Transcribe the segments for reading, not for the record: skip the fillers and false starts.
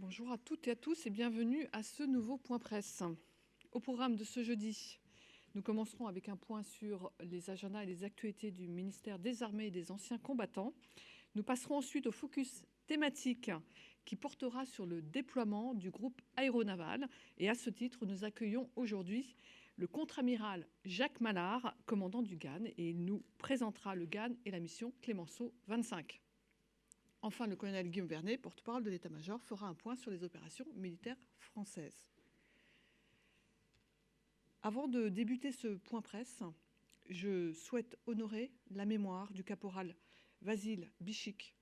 Bonjour à toutes et à tous et bienvenue à ce nouveau point presse. Au programme de ce jeudi, nous commencerons avec un point sur les agendas et les actualités du ministère des Armées et des Anciens Combattants. Nous passerons ensuite au focus thématique qui portera sur le déploiement du groupe aéronaval. Et à ce titre, nous accueillons aujourd'hui le contre-amiral Jacques Mallard, commandant du GAN, et il nous présentera le GAN et la mission Clémenceau 25. Enfin, le colonel Guillaume Vernet, porte-parole de l'état-major, fera un point sur les opérations militaires françaises. Avant de débuter ce point presse, je souhaite honorer la mémoire du caporal Vasile Bichik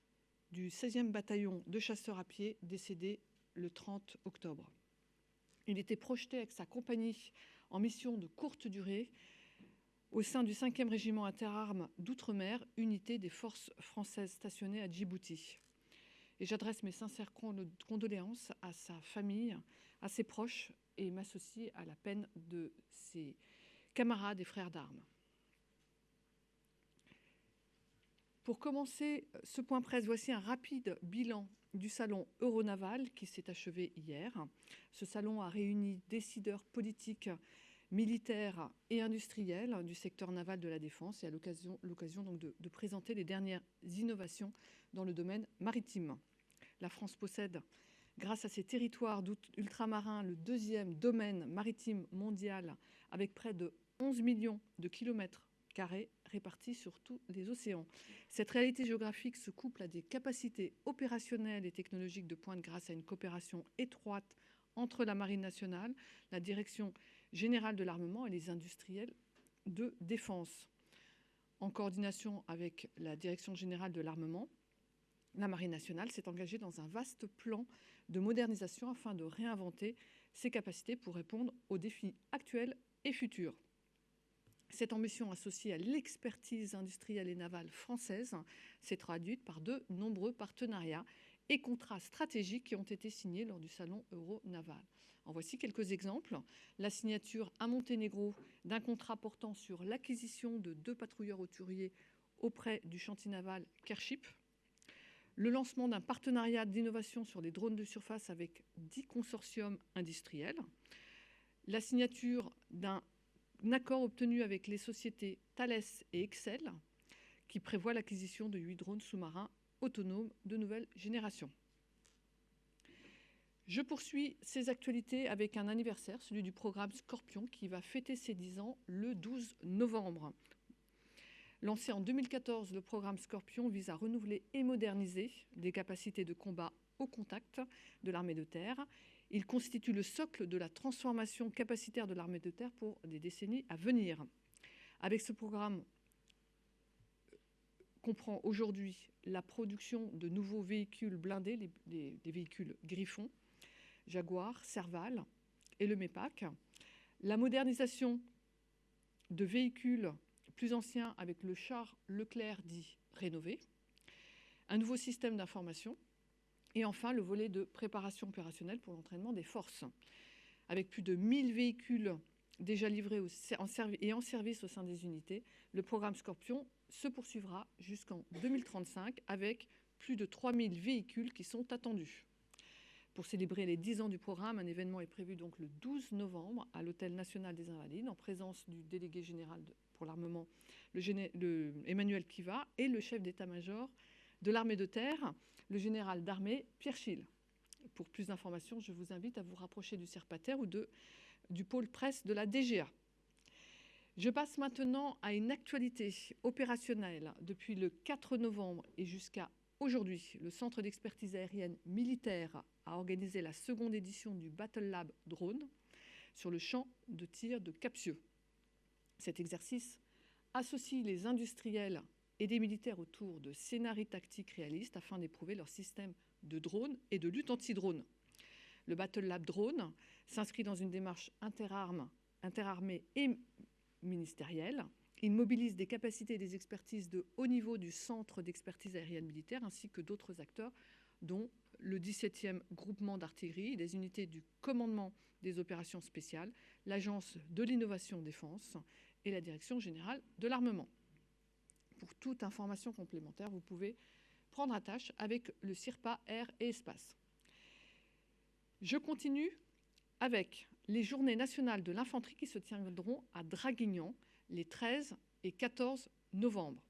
du 16e bataillon de chasseurs à pied, décédé le 30 octobre. Il était projeté avec sa compagnie en mission de courte durée au sein du 5e régiment interarmes d'outre-mer, unité des forces françaises stationnées à Djibouti. Et j'adresse mes sincères condoléances à sa famille, à ses proches, et m'associe à la peine de ses camarades et frères d'armes. Pour commencer ce point presse, voici un rapide bilan du salon Euronaval qui s'est achevé hier. Ce salon a réuni décideurs politiques, militaires et industriels du secteur naval de la défense et à l'occasion donc de présenter les dernières innovations dans le domaine maritime. La France possède, grâce à ses territoires ultramarins, le deuxième domaine maritime mondial avec près de 11 millions de kilomètres carrés répartis sur tous les océans. Cette réalité géographique se couple à des capacités opérationnelles et technologiques de pointe grâce à une coopération étroite entre la Marine nationale, la Direction générale de l'armement et les industriels de défense. En coordination avec la Direction générale de l'armement, la Marine nationale s'est engagée dans un vaste plan de modernisation afin de réinventer ses capacités pour répondre aux défis actuels et futurs. Cette ambition associée à l'expertise industrielle et navale française s'est traduite par de nombreux partenariats et contrats stratégiques qui ont été signés lors du salon Euronaval. En voici quelques exemples. La signature à Monténégro d'un contrat portant sur l'acquisition de 2 patrouilleurs hauturiers auprès du chantier naval Kership. Le lancement d'un partenariat d'innovation sur les drones de surface avec 10 consortiums industriels. La signature d'un accord obtenu avec les sociétés Thales et Excel qui prévoit l'acquisition de 8 drones sous-marins autonomes de nouvelle génération. Je poursuis ces actualités avec un anniversaire, celui du programme Scorpion, qui va fêter ses 10 ans le 12 novembre. Lancé en 2014, le programme Scorpion vise à renouveler et moderniser des capacités de combat au contact de l'armée de terre. Il constitue le socle de la transformation capacitaire de l'armée de terre pour des décennies à venir. Avec ce programme, comprend aujourd'hui la production de nouveaux véhicules blindés, des véhicules Griffon, Jaguar, Serval et le MEPAC, la modernisation de véhicules plus anciens avec le char Leclerc dit rénové, un nouveau système d'information et enfin le volet de préparation opérationnelle pour l'entraînement des forces. Avec plus de 1000 véhicules déjà livrés et en service au sein des unités, le programme Scorpion se poursuivra jusqu'en 2035 avec plus de 3000 véhicules qui sont attendus. Pour célébrer les 10 ans du programme, un événement est prévu donc le 12 novembre à l'Hôtel national des Invalides en présence du délégué général pour l'armement, Emmanuel Kiva, et le chef d'état-major de l'armée de terre, le général d'armée Pierre Schill. Pour plus d'informations, je vous invite à vous rapprocher du CERPATER ou du pôle presse de la DGA. Je passe maintenant à une actualité opérationnelle. Depuis le 4 novembre et jusqu'à aujourd'hui, le Centre d'expertise aérienne militaire a organisé la seconde édition du Battle Lab Drone sur le champ de tir de Captieux. Cet exercice associe les industriels et des militaires autour de scénarios tactiques réalistes afin d'éprouver leur système de drone et de lutte anti-drone. Le Battle Lab Drone s'inscrit dans une démarche interarmée et ministérielle. Il mobilise des capacités et des expertises de haut niveau du Centre d'expertise aérienne militaire ainsi que d'autres acteurs, dont le 17e groupement d'artillerie, les unités du commandement des opérations spéciales, l'Agence de l'innovation défense et la Direction générale de l'armement. Pour toute information complémentaire, vous pouvez prendre attache avec le CIRPA Air et Espace. Je continue avec les journées nationales de l'infanterie qui se tiendront à Draguignan les 13 et 14 novembre.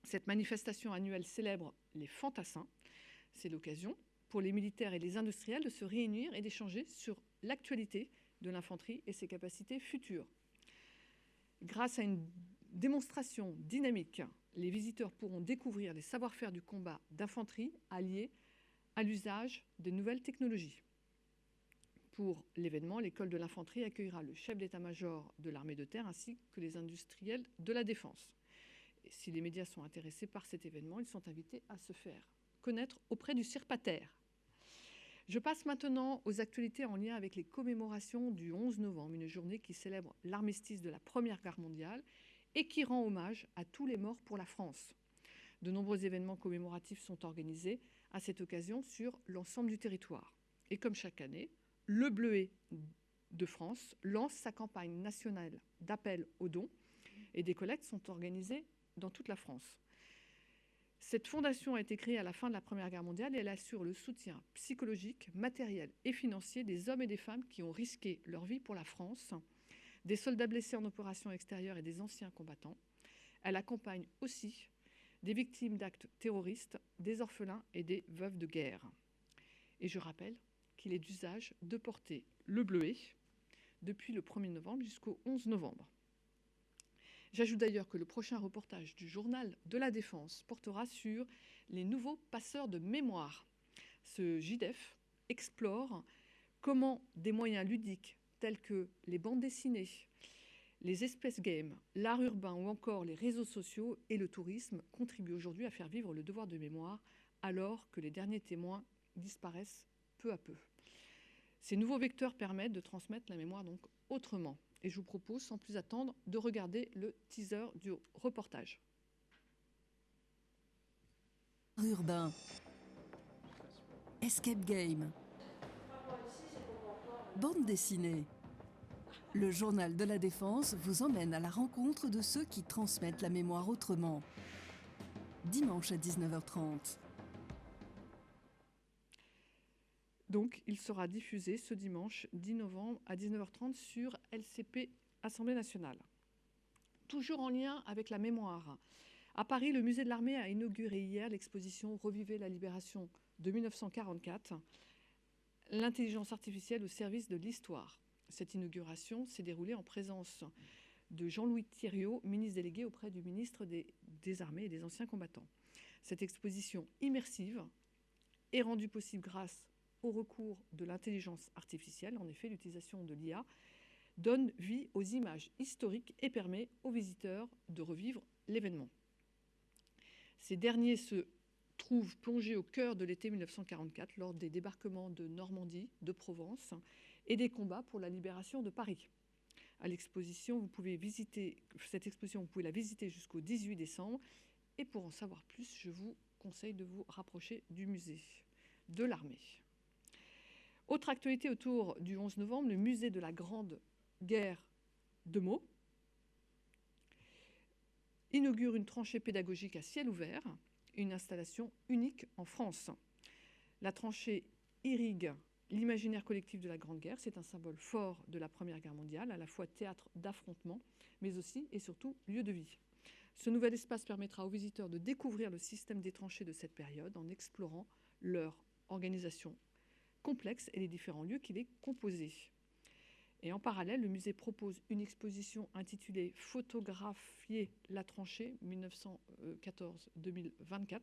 Cette manifestation annuelle célèbre les fantassins. C'est l'occasion pour les militaires et les industriels de se réunir et d'échanger sur l'actualité de l'infanterie et ses capacités futures. Grâce à une démonstration dynamique, les visiteurs pourront découvrir les savoir-faire du combat d'infanterie alliés à l'usage de nouvelles technologies. Pour l'événement, l'école de l'infanterie accueillera le chef d'état-major de l'armée de terre ainsi que les industriels de la défense. Et si les médias sont intéressés par cet événement, ils sont invités à se faire connaître auprès du CIRPATER. Je passe maintenant aux actualités en lien avec les commémorations du 11 novembre, une journée qui célèbre l'armistice de la Première Guerre mondiale et qui rend hommage à tous les morts pour la France. De nombreux événements commémoratifs sont organisés à cette occasion sur l'ensemble du territoire. Et comme chaque année, le Bleuet de France lance sa campagne nationale d'appel aux dons et des collectes sont organisées dans toute la France. Cette fondation a été créée à la fin de la Première Guerre mondiale et elle assure le soutien psychologique, matériel et financier des hommes et des femmes qui ont risqué leur vie pour la France, des soldats blessés en opération extérieure et des anciens combattants. Elle accompagne aussi des victimes d'actes terroristes, des orphelins et des veuves de guerre. Et je rappelle qu'il est d'usage de porter le bleuet depuis le 1er novembre jusqu'au 11 novembre. J'ajoute d'ailleurs que le prochain reportage du journal de la Défense portera sur les nouveaux passeurs de mémoire. Ce JDEF explore comment des moyens ludiques tels que les bandes dessinées, les espèces games, l'art urbain ou encore les réseaux sociaux et le tourisme contribuent aujourd'hui à faire vivre le devoir de mémoire alors que les derniers témoins disparaissent peu à peu. Ces nouveaux vecteurs permettent de transmettre la mémoire donc autrement. Et je vous propose, sans plus attendre, de regarder le teaser du reportage. Urbain. Escape game. Bande dessinée. Le journal de la Défense vous emmène à la rencontre de ceux qui transmettent la mémoire autrement. Dimanche à 19h30. Donc, il sera diffusé ce dimanche 10 novembre à 19h30 sur LCP Assemblée nationale. Toujours en lien avec la mémoire, à Paris, le musée de l'armée a inauguré hier l'exposition Revivez la libération de 1944, l'intelligence artificielle au service de l'histoire. Cette inauguration s'est déroulée en présence de Jean-Louis Thiriot, ministre délégué auprès du ministre des Armées et des Anciens combattants. Cette exposition immersive est rendue possible grâce au recours de l'intelligence artificielle. En effet, l'utilisation de l'IA donne vie aux images historiques et permet aux visiteurs de revivre l'événement. Ces derniers se trouvent plongés au cœur de l'été 1944 lors des débarquements de Normandie, de Provence et des combats pour la libération de Paris. À l'exposition, cette exposition, vous pouvez la visiter jusqu'au 18 décembre. Et pour en savoir plus, je vous conseille de vous rapprocher du musée de l'armée. Autre actualité autour du 11 novembre, le musée de la Grande Guerre de Meaux inaugure une tranchée pédagogique à ciel ouvert, une installation unique en France. La tranchée irrigue l'imaginaire collectif de la Grande Guerre. C'est un symbole fort de la Première Guerre mondiale, à la fois théâtre d'affrontement, mais aussi et surtout lieu de vie. Ce nouvel espace permettra aux visiteurs de découvrir le système des tranchées de cette période en explorant leur organisation complexe et les différents lieux qui les composaient. Et en parallèle, le musée propose une exposition intitulée « Photographier la tranchée 1914-2024 ».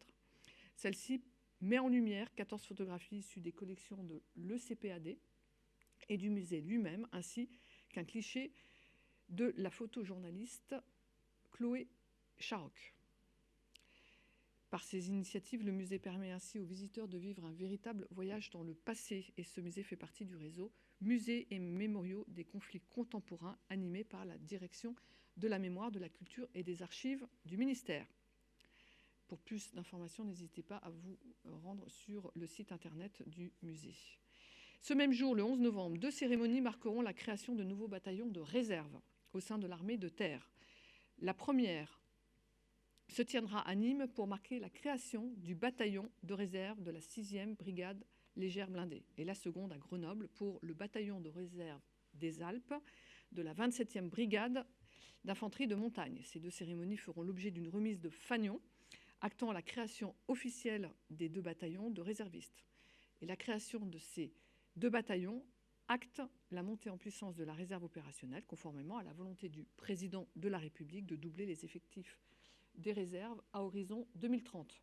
Celle-ci met en lumière 14 photographies issues des collections de l'ECPAD et du musée lui-même, ainsi qu'un cliché de la photojournaliste Chloé Charoc. Par ces initiatives, le musée permet ainsi aux visiteurs de vivre un véritable voyage dans le passé. Et ce musée fait partie du réseau Musées et mémoriaux des conflits contemporains animé par la Direction de la mémoire, de la culture et des archives du ministère. Pour plus d'informations, n'hésitez pas à vous rendre sur le site internet du musée. Ce même jour, le 11 novembre, 2 cérémonies marqueront la création de nouveaux bataillons de réserve au sein de l'armée de terre. La première se tiendra à Nîmes pour marquer la création du bataillon de réserve de la 6e brigade légère blindée et la seconde à Grenoble pour le bataillon de réserve des Alpes de la 27e brigade d'infanterie de montagne. Ces 2 cérémonies feront l'objet d'une remise de fanion actant la création officielle des 2 bataillons de réservistes. Et la création de ces 2 bataillons acte la montée en puissance de la réserve opérationnelle, conformément à la volonté du président de la République de doubler les effectifs des réserves à horizon 2030.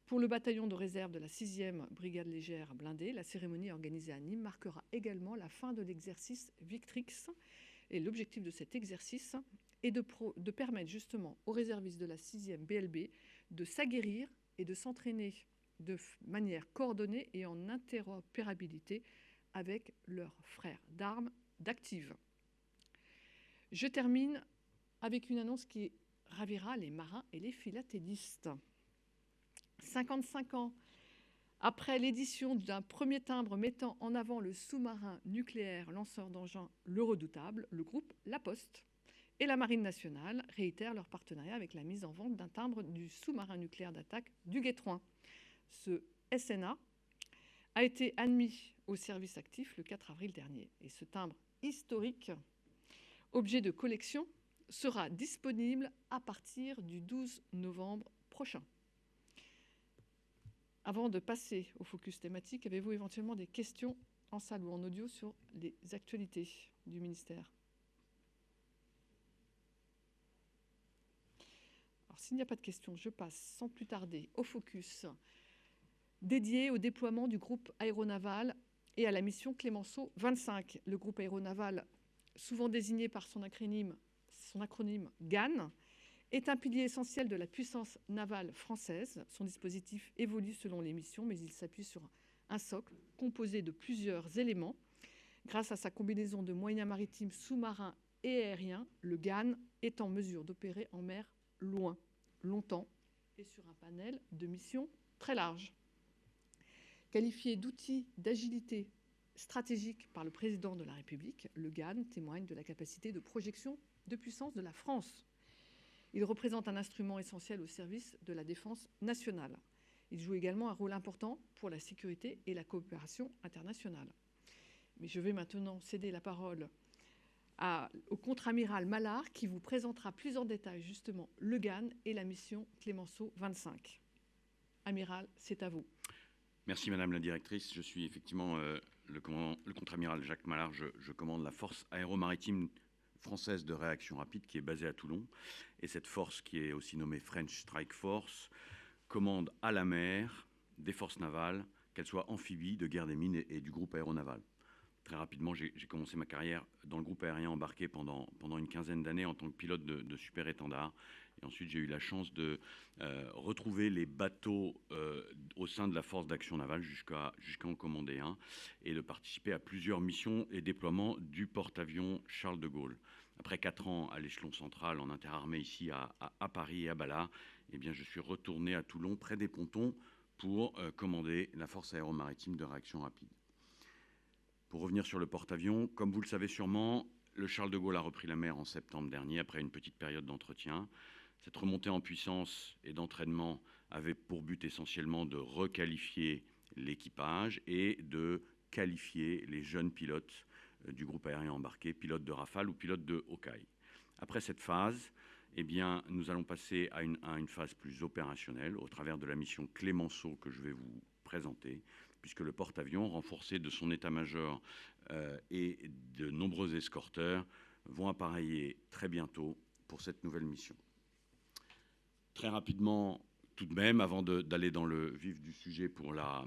Pour le bataillon de réserve de la 6e brigade légère blindée, la cérémonie organisée à Nîmes marquera également la fin de l'exercice Victrix. Et l'objectif de cet exercice est de permettre justement aux réservistes de la 6e BLB de s'aguerrir et de s'entraîner de manière coordonnée et en interopérabilité avec leurs frères d'armes d'active. Je termine avec une annonce qui ravira les marins et les philatélistes. 55 ans après l'édition d'un premier timbre mettant en avant le sous-marin nucléaire lanceur d'engins Le Redoutable, le groupe La Poste et la Marine nationale réitèrent leur partenariat avec la mise en vente d'un timbre du sous-marin nucléaire d'attaque du Gué-Troin. Ce SNA a été admis au service actif le 4 avril dernier. Et ce timbre historique, objet de collection, sera disponible à partir du 12 novembre prochain. Avant de passer au focus thématique, avez-vous éventuellement des questions en salle ou en audio sur les actualités du ministère ? Alors, s'il n'y a pas de questions, je passe sans plus tarder au focus dédié au déploiement du groupe aéronaval et à la mission Clémenceau 25. Le groupe aéronaval, souvent désigné par son acronyme GAN, est un pilier essentiel de la puissance navale française. Son dispositif évolue selon les missions, mais il s'appuie sur un socle composé de plusieurs éléments. Grâce à sa combinaison de moyens maritimes, sous-marins et aériens, le GAN est en mesure d'opérer en mer loin, longtemps, et sur un panel de missions très large. Qualifié d'outil d'agilité stratégique par le président de la République, le GAN témoigne de la capacité de projection de puissance de la France. Il représente un instrument essentiel au service de la défense nationale. Il joue également un rôle important pour la sécurité et la coopération internationale. Mais je vais maintenant céder la parole au contre-amiral Mallard qui vous présentera plus en détail justement le GAN et la mission Clémenceau 25. Amiral, c'est à vous. Merci Madame la Directrice. Je suis effectivement le contre-amiral Jacques Mallard. Je commande la force aéromaritime française de réaction rapide qui est basée à Toulon. Et cette force, qui est aussi nommée French Strike Force, commande à la mer des forces navales, qu'elles soient amphibies, de guerre des mines et du groupe aéronaval. Très rapidement, j'ai commencé ma carrière dans le groupe aérien embarqué pendant une quinzaine d'années en tant que pilote de super-étendard. Et ensuite, j'ai eu la chance de retrouver les bateaux au sein de la force d'action navale jusqu'à en commander un et de participer à plusieurs missions et déploiements du porte-avions Charles de Gaulle. Après 4 ans à l'échelon central en interarmée ici à Paris et à Bala, eh bien, je suis retourné à Toulon près des pontons pour commander la force aéromaritime de réaction rapide. Pour revenir sur le porte-avions, comme vous le savez sûrement, le Charles de Gaulle a repris la mer en septembre dernier après une petite période d'entretien. Cette remontée en puissance et d'entraînement avait pour but essentiellement de requalifier l'équipage et de qualifier les jeunes pilotes du groupe aérien embarqué, pilotes de Rafale ou pilotes de Hawkeye. Après cette phase, eh bien, nous allons passer à une phase plus opérationnelle au travers de la mission Clémenceau que je vais vous présenter, puisque le porte-avions, renforcé de son état-major et de nombreux escorteurs, vont appareiller très bientôt pour cette nouvelle mission. Très rapidement, tout de même, avant d'aller dans le vif du sujet pour la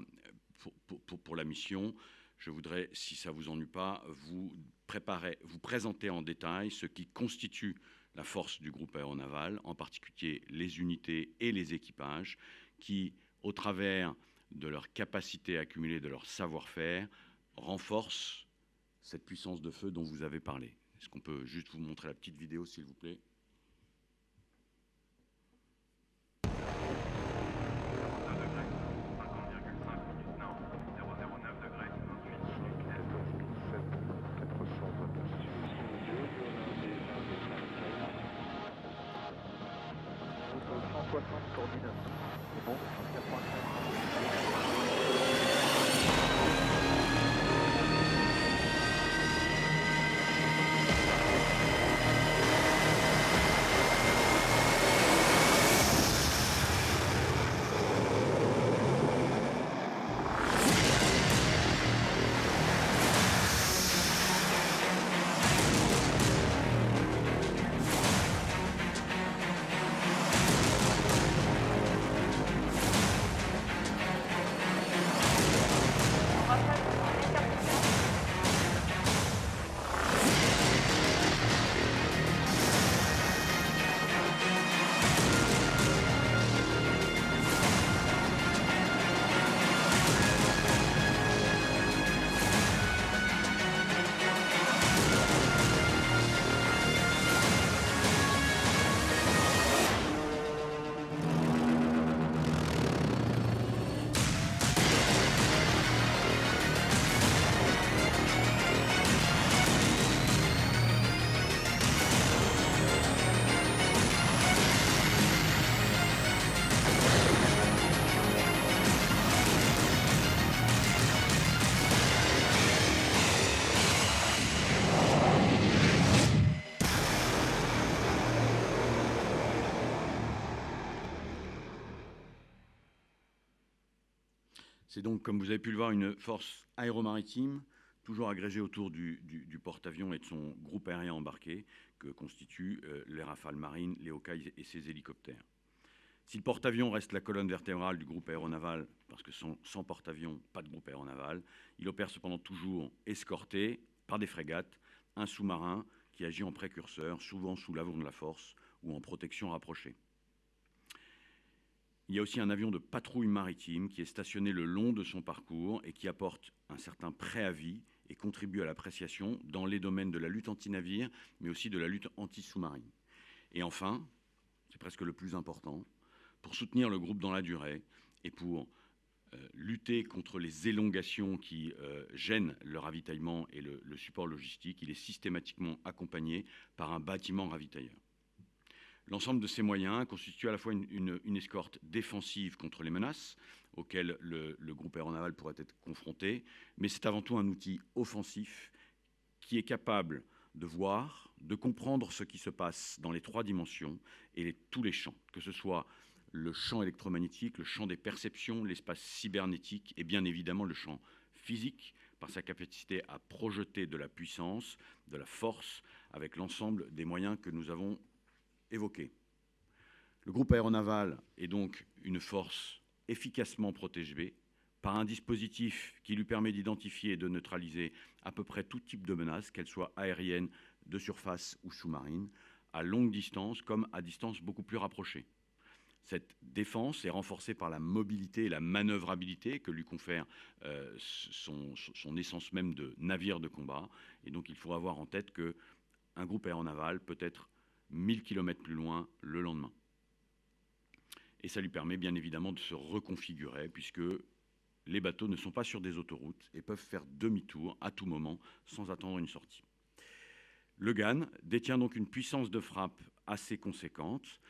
mission, je voudrais, si ça ne vous ennuie pas, vous présenter en détail ce qui constitue la force du groupe aéronaval, en particulier les unités et les équipages, qui, au travers de leur capacité accumulée, de leur savoir-faire, renforcent cette puissance de feu dont vous avez parlé. Est-ce qu'on peut juste vous montrer la petite vidéo, s'il vous plaît ? Coordinate. C'est bon, 85. C'est donc, comme vous avez pu le voir, une force aéromaritime, toujours agrégée autour du porte-avions et de son groupe aérien embarqué, que constituent les Rafales marines, les Hawkei et ses hélicoptères. Si le porte-avions reste la colonne vertébrale du groupe aéronaval, parce que sans porte-avions, pas de groupe aéronaval, il opère cependant toujours escorté par des frégates, un sous-marin qui agit en précurseur, souvent sous l'avant de la force ou en protection rapprochée. Il y a aussi un avion de patrouille maritime qui est stationné le long de son parcours et qui apporte un certain préavis et contribue à l'appréciation dans les domaines de la lutte anti-navire, mais aussi de la lutte anti-sous-marine. Et enfin, c'est presque le plus important, pour soutenir le groupe dans la durée et pour lutter contre les élongations qui gênent le ravitaillement et le support logistique, il est systématiquement accompagné par un bâtiment ravitailleur. L'ensemble de ces moyens constitue à la fois une escorte défensive contre les menaces auxquelles le groupe aéronaval pourrait être confronté, mais c'est avant tout un outil offensif qui est capable de voir, de comprendre ce qui se passe dans les 3 dimensions et tous les champs, que ce soit le champ électromagnétique, le champ des perceptions, l'espace cybernétique et bien évidemment le champ physique, par sa capacité à projeter de la puissance, de la force, avec l'ensemble des moyens que nous avons évoqués. Le groupe aéronaval est donc une force efficacement protégée par un dispositif qui lui permet d'identifier et de neutraliser à peu près tout type de menace, qu'elle soit aérienne, de surface ou sous-marine, à longue distance comme à distance beaucoup plus rapprochée. Cette défense est renforcée par la mobilité et la manœuvrabilité que lui confère son essence même de navire de combat. Et donc il faut avoir en tête qu'un groupe aéronaval peut être 1000 km plus loin le lendemain. Et ça lui permet bien évidemment de se reconfigurer puisque les bateaux ne sont pas sur des autoroutes et peuvent faire demi-tour à tout moment sans attendre une sortie. Le GAN détient donc une puissance de frappe assez conséquente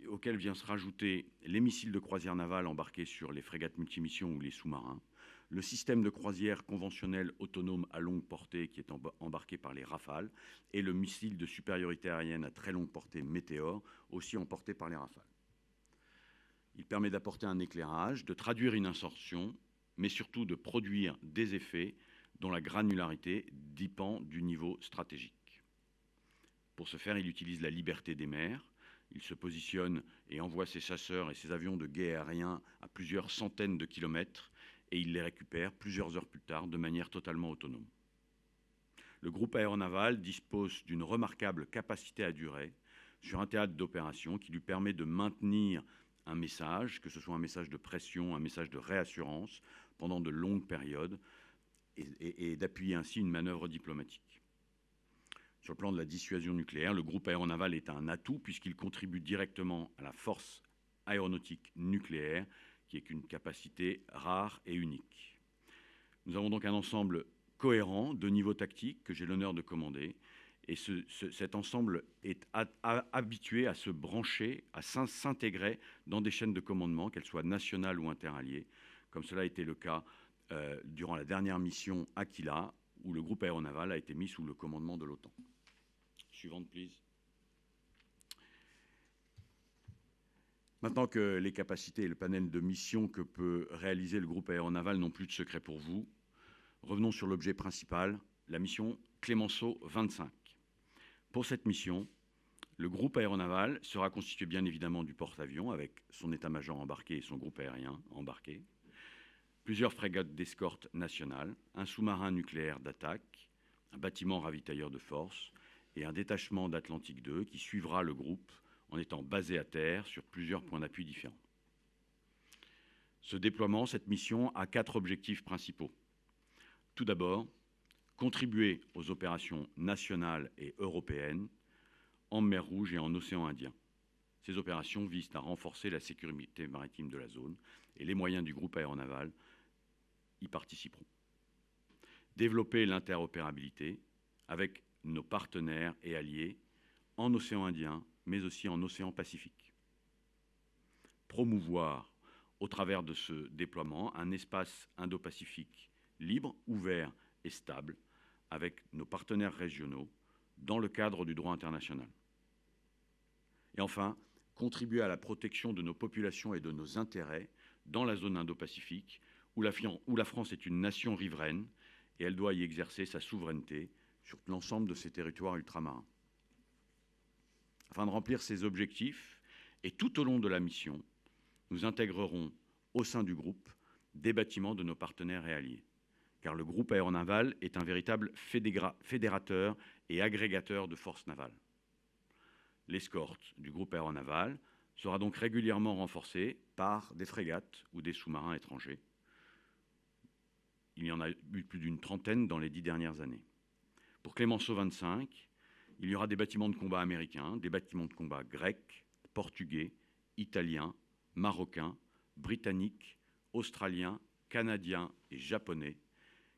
auquel vient se rajouter les missiles de croisière navale embarqués sur les frégates multimissions ou les sous-marins, le système de croisière conventionnel autonome à longue portée qui est embarqué par les Rafales et le missile de supériorité aérienne à très longue portée Météor, aussi emporté par les Rafales. Il permet d'apporter un éclairage, de traduire une insertion, mais surtout de produire des effets dont la granularité dépend du niveau stratégique. Pour ce faire, il utilise la liberté des mers. Il se positionne et envoie ses chasseurs et ses avions de guet aérien à plusieurs centaines de kilomètres et il les récupère plusieurs heures plus tard de manière totalement autonome. Le groupe aéronaval dispose d'une remarquable capacité à durer sur un théâtre d'opération qui lui permet de maintenir un message, que ce soit un message de pression, un message de réassurance, pendant de longues périodes et d'appuyer ainsi une manœuvre diplomatique. Sur le plan de la dissuasion nucléaire, le groupe aéronaval est un atout puisqu'il contribue directement à la force aéronautique nucléaire, qui est une capacité rare et unique. Nous avons donc un ensemble cohérent de niveaux tactiques que j'ai l'honneur de commander, et cet ensemble est habitué à se brancher, à s'intégrer dans des chaînes de commandement, qu'elles soient nationales ou interalliées, comme cela a été le cas durant la dernière mission Aquila, où le groupe aéronaval a été mis sous le commandement de l'OTAN. Suivante, please. Maintenant que les capacités et le panel de missions que peut réaliser le groupe aéronaval n'ont plus de secret pour vous, revenons sur l'objet principal, la mission Clemenceau 25. Pour cette mission, le groupe aéronaval sera constitué bien évidemment du porte-avions avec son état-major embarqué et son groupe aérien embarqué, plusieurs frégates d'escorte nationales, un sous-marin nucléaire d'attaque, un bâtiment ravitailleur de force et un détachement d'Atlantique 2 qui suivra le groupe en étant basé à terre sur plusieurs points d'appui différents. Ce déploiement, cette mission, a 4 objectifs principaux. Tout d'abord, contribuer aux opérations nationales et européennes en mer Rouge et en océan Indien. Ces opérations visent à renforcer la sécurité maritime de la zone et les moyens du groupe aéronaval y participeront. Développer l'interopérabilité avec nos partenaires et alliés en océan Indien, mais aussi en océan Pacifique. Promouvoir, au travers de ce déploiement, un espace Indo-Pacifique libre, ouvert et stable avec nos partenaires régionaux dans le cadre du droit international. Et enfin, contribuer à la protection de nos populations et de nos intérêts dans la zone Indo-Pacifique, où la France est une nation riveraine et elle doit y exercer sa souveraineté sur l'ensemble de ses territoires ultramarins. Afin de remplir ces objectifs, et tout au long de la mission, nous intégrerons au sein du groupe des bâtiments de nos partenaires et alliés, car le groupe aéronaval est un véritable fédérateur et agrégateur de forces navales. L'escorte du groupe aéronaval sera donc régulièrement renforcée par des frégates ou des sous-marins étrangers. Il y en a eu plus d'une trentaine dans les 10 dernières années. Pour Clemenceau 25, il y aura des bâtiments de combat américains, des bâtiments de combat grecs, portugais, italiens, marocains, britanniques, australiens, canadiens et japonais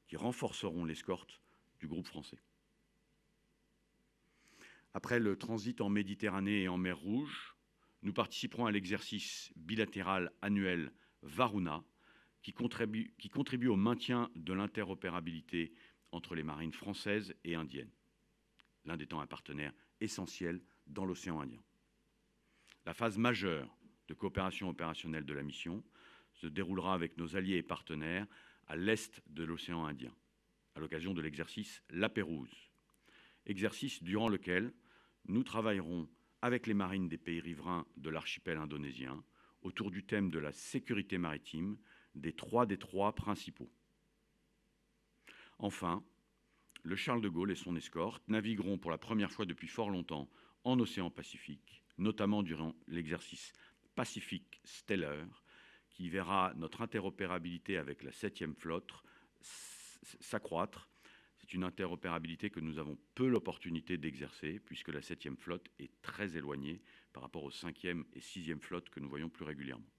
qui renforceront l'escorte du groupe français. Après le transit en Méditerranée et en mer Rouge, nous participerons à l'exercice bilatéral annuel Varuna qui contribue au maintien de l'interopérabilité entre les marines françaises et indiennes, l'Inde étant un partenaire essentiel dans l'océan Indien. La phase majeure de coopération opérationnelle de la mission se déroulera avec nos alliés et partenaires à l'est de l'océan Indien, à l'occasion de l'exercice La Pérouse, exercice durant lequel nous travaillerons avec les marines des pays riverains de l'archipel indonésien autour du thème de la sécurité maritime des trois détroits principaux. Enfin, le Charles de Gaulle et son escorte navigueront pour la première fois depuis fort longtemps en océan Pacifique, notamment durant l'exercice Pacific Stellar, qui verra notre interopérabilité avec la 7e flotte s'accroître. C'est une interopérabilité que nous avons peu l'opportunité d'exercer, puisque la 7e flotte est très éloignée par rapport aux 5e et 6e flottes que nous voyons plus régulièrement.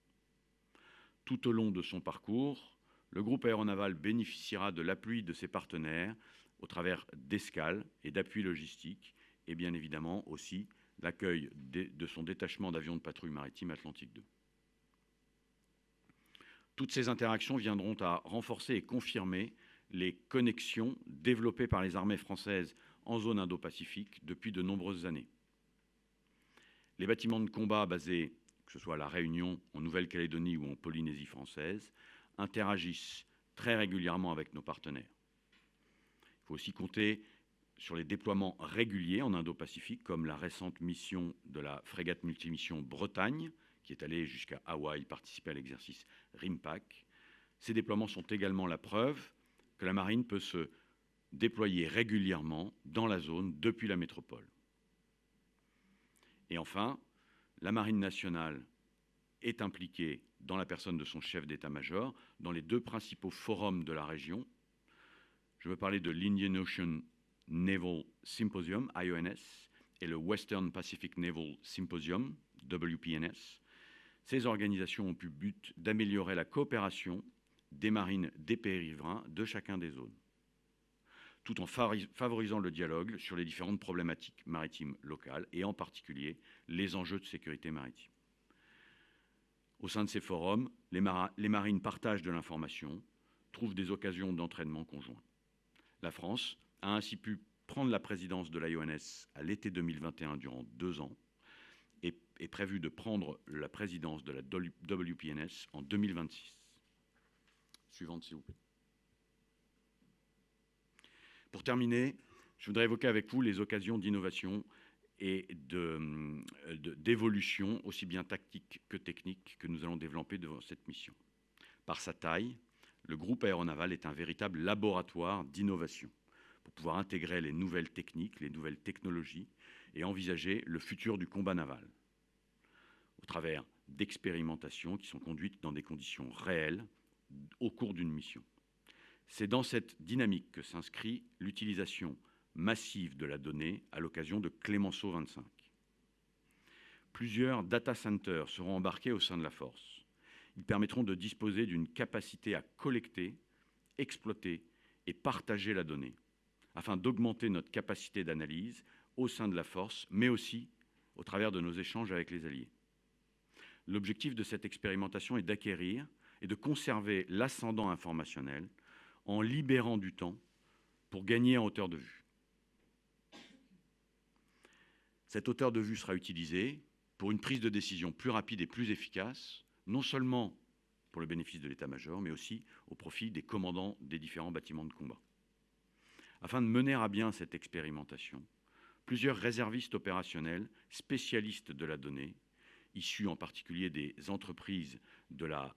Tout au long de son parcours, le groupe aéronaval bénéficiera de l'appui de ses partenaires au travers d'escales et d'appuis logistiques, et bien évidemment aussi l'accueil de son détachement d'avions de patrouille maritime Atlantique 2. Toutes ces interactions viendront à renforcer et confirmer les connexions développées par les armées françaises en zone Indo-Pacifique depuis de nombreuses années. Les bâtiments de combat basés, que ce soit à La Réunion, en Nouvelle-Calédonie ou en Polynésie française, interagissent très régulièrement avec nos partenaires. Il faut aussi compter sur les déploiements réguliers en Indo-Pacifique, comme la récente mission de la frégate multimission Bretagne, qui est allée jusqu'à Hawaï participer à l'exercice RIMPAC. Ces déploiements sont également la preuve que la marine peut se déployer régulièrement dans la zone depuis la métropole. Et enfin, la marine nationale est impliquée dans la personne de son chef d'état-major dans les deux principaux forums de la région. Je veux parler de l'Indian Ocean Naval Symposium, IONS, et le Western Pacific Naval Symposium, WPNS. Ces organisations ont pour but d'améliorer la coopération des marines des pays riverains de chacun des zones, tout en favorisant le dialogue sur les différentes problématiques maritimes locales et en particulier les enjeux de sécurité maritime. Au sein de ces forums, les marines partagent de l'information, trouvent des occasions d'entraînement conjoint. La France a ainsi pu prendre la présidence de l'IONS à l'été 2021 durant 2 ans et est prévu de prendre la présidence de la WPNS en 2026. Suivante, s'il vous plaît. Pour terminer, je voudrais évoquer avec vous les occasions d'innovation et d'évolution, aussi bien tactique que technique, que nous allons développer devant cette mission. Par sa taille, le groupe aéronaval est un véritable laboratoire d'innovation pour pouvoir intégrer les nouvelles techniques, les nouvelles technologies et envisager le futur du combat naval au travers d'expérimentations qui sont conduites dans des conditions réelles au cours d'une mission. C'est dans cette dynamique que s'inscrit l'utilisation massive de la donnée à l'occasion de Clemenceau 25. Plusieurs data centers seront embarqués au sein de la force. Ils permettront de disposer d'une capacité à collecter, exploiter et partager la donnée, afin d'augmenter notre capacité d'analyse au sein de la force, mais aussi au travers de nos échanges avec les alliés. L'objectif de cette expérimentation est d'acquérir et de conserver l'ascendant informationnel en libérant du temps pour gagner en hauteur de vue. Cette hauteur de vue sera utilisée pour une prise de décision plus rapide et plus efficace, non seulement pour le bénéfice de l'état-major, mais aussi au profit des commandants des différents bâtiments de combat. Afin de mener à bien cette expérimentation, plusieurs réservistes opérationnels, spécialistes de la donnée, issus en particulier des entreprises de la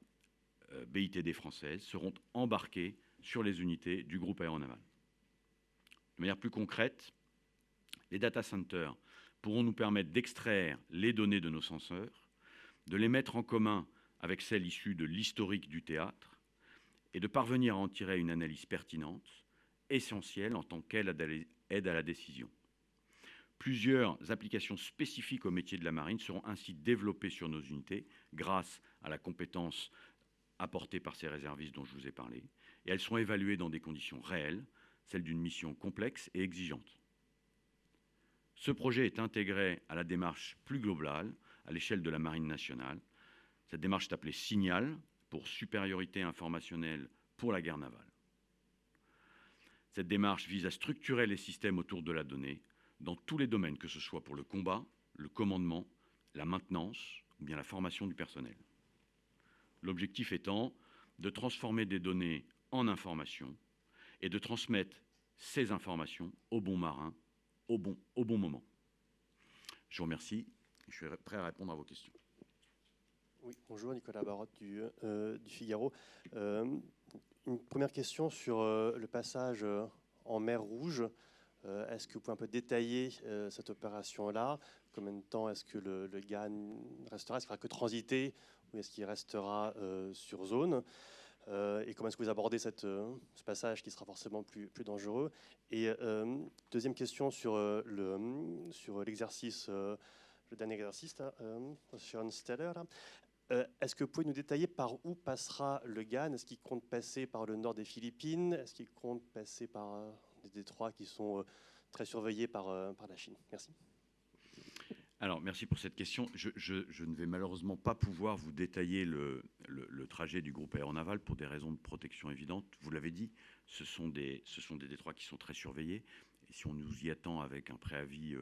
BITD française, seront embarqués sur les unités du groupe aéronaval. De manière plus concrète, les data centers pourront nous permettre d'extraire les données de nos senseurs, de les mettre en commun avec celles issues de l'historique du théâtre et de parvenir à en tirer une analyse pertinente, essentielle en tant qu'aide à la décision. Plusieurs applications spécifiques au métier de la marine seront ainsi développées sur nos unités grâce à la compétence apportée par ces réservistes dont je vous ai parlé, et elles seront évaluées dans des conditions réelles, celles d'une mission complexe et exigeante. Ce projet est intégré à la démarche plus globale à l'échelle de la Marine nationale. Cette démarche est appelée Signal, pour supériorité informationnelle pour la guerre navale. Cette démarche vise à structurer les systèmes autour de la donnée dans tous les domaines, que ce soit pour le combat, le commandement, la maintenance ou bien la formation du personnel. L'objectif étant de transformer des données en informations et de transmettre ces informations aux bons marins au bon moment. Je vous remercie. Je suis prêt à répondre à vos questions. Oui, bonjour, Nicolas Barotte du Figaro. Une première question sur le passage en mer Rouge. Est-ce que vous pouvez un peu détailler cette opération-là? Combien de temps est-ce que le GAN restera? Est-ce qu'il ne fera que transiter ou est-ce qu'il restera sur zone? Et comment est-ce que vous abordez ce passage qui sera forcément plus dangereux? Et deuxième question sur l'exercice, le dernier exercice, Ocean Stellar. Est-ce que vous pouvez nous détailler par où passera le GAN? Est-ce qu'il compte passer par le nord des Philippines? Est-ce qu'il compte passer par des détroits qui sont très surveillés par la Chine? Merci. Alors, merci pour cette question. Je ne vais malheureusement pas pouvoir vous détailler le trajet du groupe aéronaval pour des raisons de protection évidentes. Vous l'avez dit, ce sont des détroits qui sont très surveillés. Et si on nous y attend avec un préavis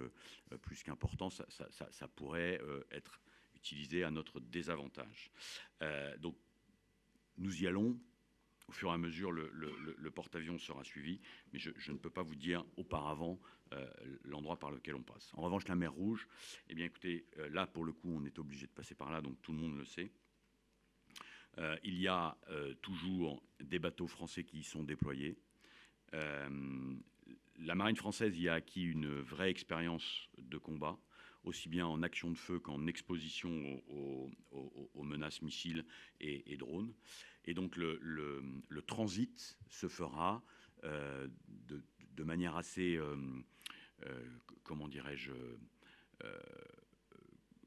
plus qu'important, ça pourrait être utilisé à notre désavantage. Donc, nous y allons. Au fur et à mesure, le porte-avions sera suivi, mais je ne peux pas vous dire auparavant l'endroit par lequel on passe. En revanche, la mer Rouge, eh bien, écoutez, là, pour le coup, on est obligé de passer par là, donc tout le monde le sait. Il y a toujours des bateaux français qui y sont déployés. La marine française y a acquis une vraie expérience de combat, aussi bien en action de feu qu'en exposition aux menaces missiles et drones. Et donc le transit se fera de manière assez, comment dirais-je,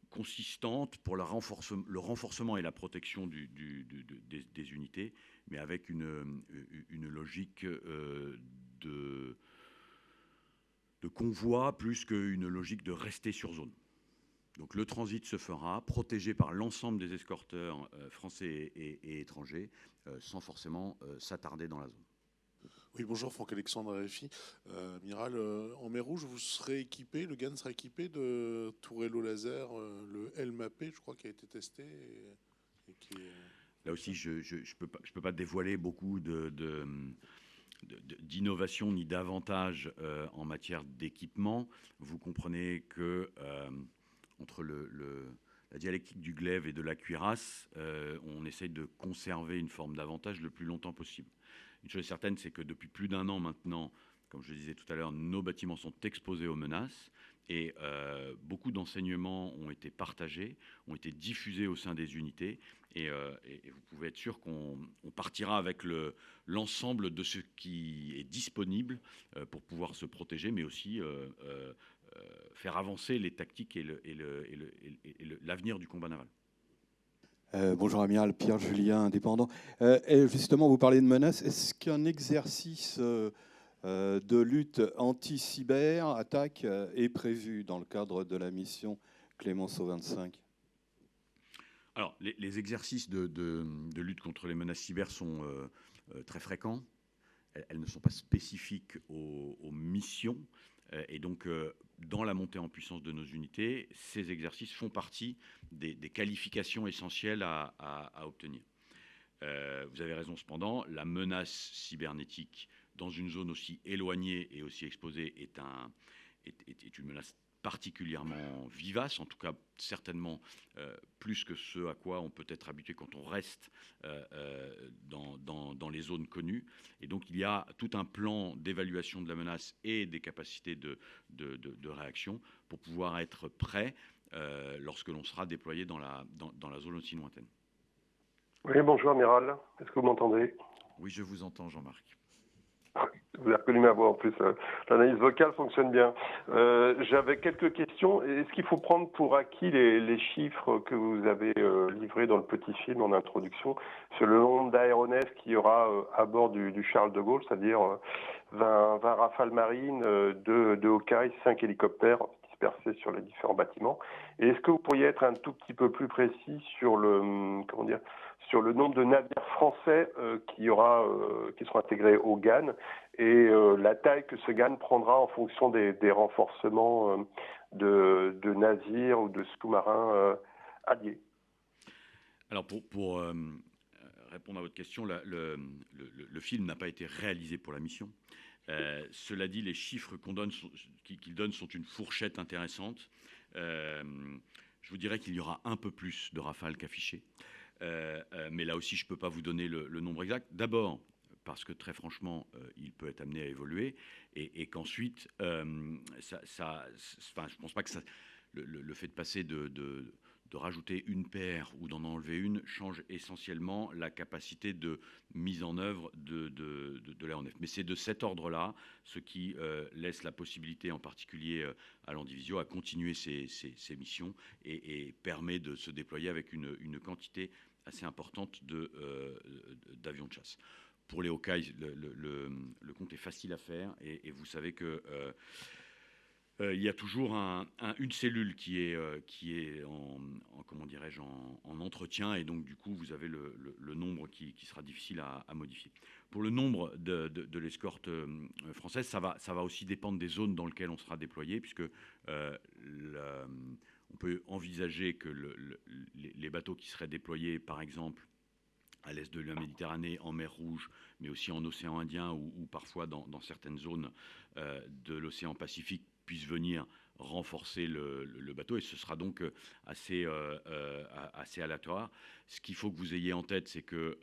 consistante pour le renforcement et la protection des unités, mais avec une logique de convoi plus qu'une logique de rester sur zone. Donc le transit se fera, protégé par l'ensemble des escorteurs français et étrangers, sans forcément s'attarder dans la zone. Oui, bonjour, Franck-Alexandre RFI. Amiral, en mer Rouge, vous serez équipé, le GAN sera équipé de tourelles au laser, le LMAP, je crois, qui a été testé. Et qui est... Là aussi, je ne peux pas dévoiler beaucoup d'innovation ni d'avantages en matière d'équipement. Vous comprenez que entre la dialectique du glaive et de la cuirasse, on essaye de conserver une forme d'avantage le plus longtemps possible. Une chose est certaine, c'est que depuis plus d'un an maintenant, comme je le disais tout à l'heure, nos bâtiments sont exposés aux menaces et beaucoup d'enseignements ont été partagés, ont été diffusés au sein des unités et vous pouvez être sûr qu'on partira avec l'ensemble de ce qui est disponible pour pouvoir se protéger, mais aussi faire avancer les tactiques et l'avenir du combat naval. Bonjour Amiral, Pierre Julien, indépendant. Et justement, vous parlez de menaces. Est-ce qu'un exercice de lutte anti-cyber attaque est prévu dans le cadre de la mission Clémenceau 25? Alors, les exercices de lutte contre les menaces cyber sont très fréquents. Elles ne sont pas spécifiques aux missions. Et donc, dans la montée en puissance de nos unités, ces exercices font partie des qualifications essentielles à obtenir. Vous avez raison cependant, la menace cybernétique dans une zone aussi éloignée et aussi exposée est une menace particulièrement vivace, en tout cas certainement plus que ce à quoi on peut être habitué quand on reste dans les zones connues. Et donc il y a tout un plan d'évaluation de la menace et des capacités de réaction pour pouvoir être prêt lorsque l'on sera déployé dans la zone aussi lointaine. Oui, bonjour Amiral, est-ce que vous m'entendez? Oui, je vous entends, Jean-Marc. Vous avez reconnu ma voix en plus, l'analyse vocale fonctionne bien. J'avais quelques questions. Est-ce qu'il faut prendre pour acquis les chiffres que vous avez livrés dans le petit film en introduction sur le nombre d'aéronefs qu'il y aura à bord du Charles de Gaulle, c'est-à-dire 20 Rafales marines, 2 Hawkeye, 5 hélicoptères dispersés sur les différents bâtiments. Et est-ce que vous pourriez être un tout petit peu plus précis sur sur le nombre de navires français qui seront intégrés au GAN et la taille que ce GAN prendra en fonction des renforcements de navires ou de sous-marins alliés? Alors pour répondre à votre question, le film n'a pas été réalisé pour la mission. Cela dit, les chiffres qu'il donne sont une fourchette intéressante. Je vous dirais qu'il y aura un peu plus de Rafale qu'affiché. Mais là aussi, je ne peux pas vous donner le nombre exact. D'abord, parce que très franchement, il peut être amené à évoluer, et qu'ensuite, je ne pense pas que le fait de passer de rajouter une paire ou d'en enlever une change essentiellement la capacité de mise en œuvre de l'aéronef. Mais c'est de cet ordre-là, ce qui laisse la possibilité, en particulier à l'Andivisio, à continuer ses missions et permet de se déployer avec une quantité assez importante d'avions de chasse. Pour les Hawkeye, le compte est facile à faire, et vous savez que il y a toujours une cellule qui est en entretien, et donc du coup vous avez le nombre qui sera difficile à modifier. Pour le nombre de l'escorte française, ça va aussi dépendre des zones dans lesquelles on sera déployé, puisque on peut envisager que les bateaux qui seraient déployés, par exemple, à l'est de la Méditerranée, en mer Rouge, mais aussi en océan Indien ou parfois dans certaines zones de l'océan Pacifique, puissent venir renforcer le bateau, et ce sera donc assez aléatoire. Ce qu'il faut que vous ayez en tête, c'est que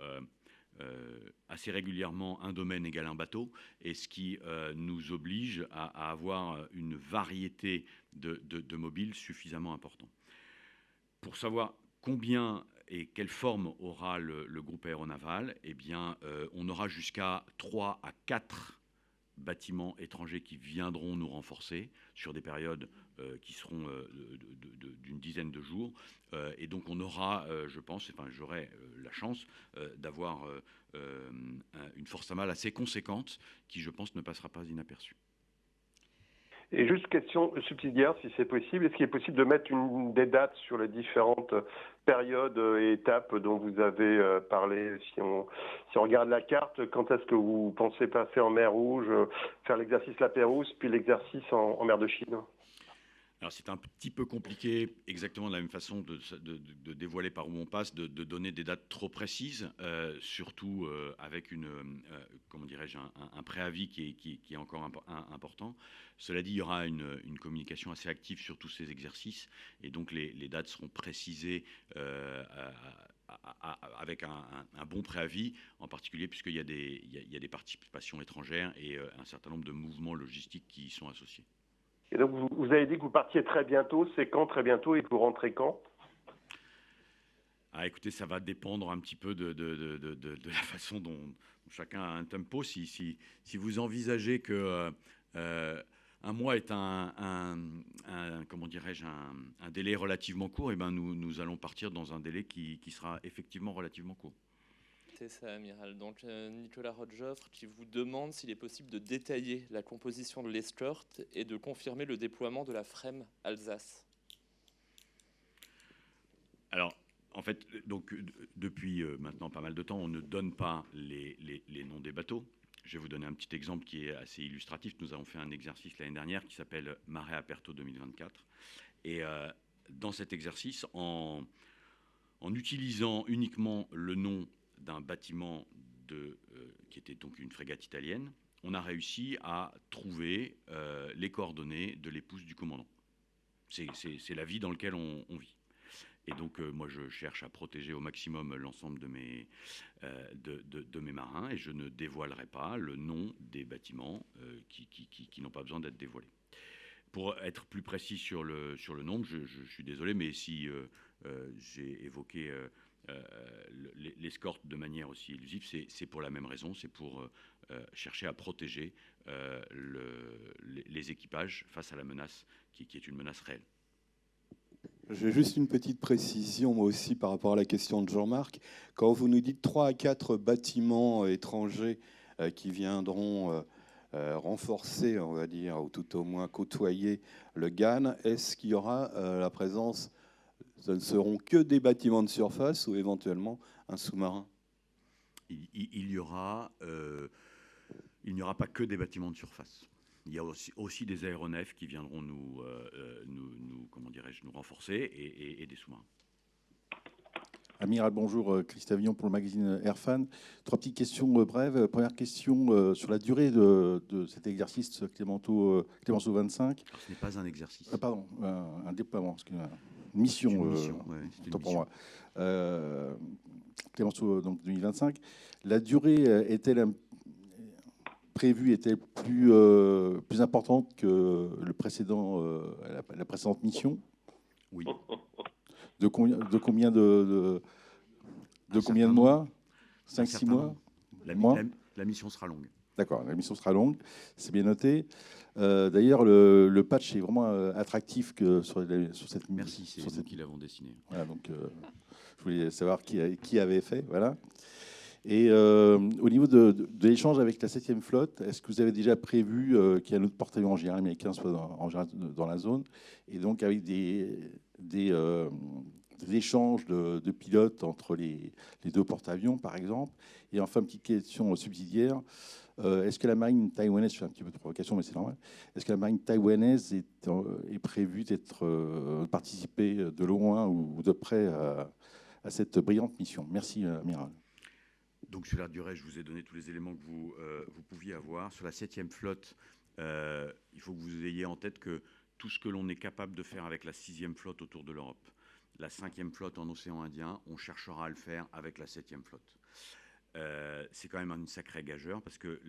assez régulièrement, un domaine égale un bateau, et ce qui nous oblige à avoir une variété de mobiles suffisamment important. Pour savoir combien et quelle forme aura le groupe aéronaval, eh bien, on aura jusqu'à 3 à 4 bâtiments étrangers qui viendront nous renforcer sur des périodes qui seront d'une dizaine de jours. Et donc on aura, j'aurai la chance d'avoir une force aval assez conséquente qui, je pense, ne passera pas inaperçue. Et juste question subsidiaire, si c'est possible, est-ce qu'il est possible de mettre des dates sur les différentes périodes et étapes dont vous avez parlé? Si on regarde la carte, quand est-ce que vous pensez passer en mer Rouge, faire l'exercice La Pérouse, puis l'exercice en mer de Chine? Alors c'est un petit peu compliqué, exactement de la même façon de dévoiler par où on passe, de donner des dates trop précises, surtout avec un préavis qui est encore important. Cela dit, il y aura une communication assez active sur tous ces exercices, et donc les dates seront précisées avec un bon préavis, en particulier puisqu'il y a des participations étrangères et un certain nombre de mouvements logistiques qui y sont associés. Et donc, vous avez dit que vous partiez très bientôt. C'est quand très bientôt, et que vous rentrez quand? Écoutez, ça va dépendre un petit peu de la façon dont chacun a un tempo. Si vous envisagez que un mois est un délai relativement court, eh ben nous allons partir dans un délai qui sera effectivement relativement court. C'est ça, amiral. Donc Nicolas Rothjoffre qui vous demande s'il est possible de détailler la composition de l'escorte et de confirmer le déploiement de la FREMM Alsace. Alors, en fait, donc, depuis maintenant pas mal de temps, on ne donne pas les noms des bateaux. Je vais vous donner un petit exemple qui est assez illustratif. Nous avons fait un exercice l'année dernière qui s'appelle Mare Aperto 2024. Et dans cet exercice, en utilisant uniquement le nom d'un bâtiment qui était donc une frégate italienne, on a réussi à trouver les coordonnées de l'épouse du commandant. C'est la vie dans laquelle on vit. Et donc, moi, je cherche à protéger au maximum l'ensemble de mes marins, et je ne dévoilerai pas le nom des bâtiments qui n'ont pas besoin d'être dévoilés. Pour être plus précis sur le nombre, je suis désolé, mais si j'ai évoqué l'escorte de manière aussi élusive, c'est pour la même raison, c'est pour chercher à protéger les équipages face à la menace qui est une menace réelle. J'ai juste une petite précision, moi aussi, par rapport à la question de Jean-Marc. Quand vous nous dites 3 à 4 bâtiments étrangers qui viendront renforcer, on va dire, ou tout au moins côtoyer le GAN, est-ce qu'il y aura la présence, ce ne seront que des bâtiments de surface ou éventuellement un sous-marin? Il n'y aura pas que des bâtiments de surface. Il y a aussi des aéronefs qui viendront nous renforcer, et des sous-marins. Amiral, bonjour. Christophe Avillon pour le magazine Airfan. 3 petites questions brèves. Première question sur la durée de cet exercice Clémenceau 25. Alors, ce n'est pas un exercice. Pardon, un déploiement, une mission. C'est une mission, ouais, c'est une pour mission. Moi. Clémenceau donc 2025. La durée est-elle prévue, était plus importante que la précédente mission? Oui. De combien de mois? 5-6 mois? La mission sera longue. D'accord, la mission sera longue, c'est bien noté. D'ailleurs, le patch est vraiment attractif sur cette mission. Merci, c'est nous qui l'avons dessiné. Voilà, donc je voulais savoir qui avait fait. Voilà. Et au niveau de l'échange avec la 7e flotte, est-ce que vous avez déjà prévu qu'il y ait un autre porte-avions en général américain soit dans la zone, et donc avec des échanges de pilotes entre les 2 porte-avions, par exemple? Et enfin, petite question subsidiaire. Est-ce que la marine taïwanaise, je fais un petit peu de provocation, mais c'est normal, est-ce que la marine taïwanaise est prévue participer de loin ou de près à cette brillante mission? Merci, amiral. Donc sur la durée, je vous ai donné tous les éléments que vous pouviez avoir. Sur la 7e flotte, il faut que vous ayez en tête que tout ce que l'on est capable de faire avec la 6e flotte autour de l'Europe, la 5e flotte en océan Indien, on cherchera à le faire avec la 7e flotte. C'est quand même une sacrée gageure, parce que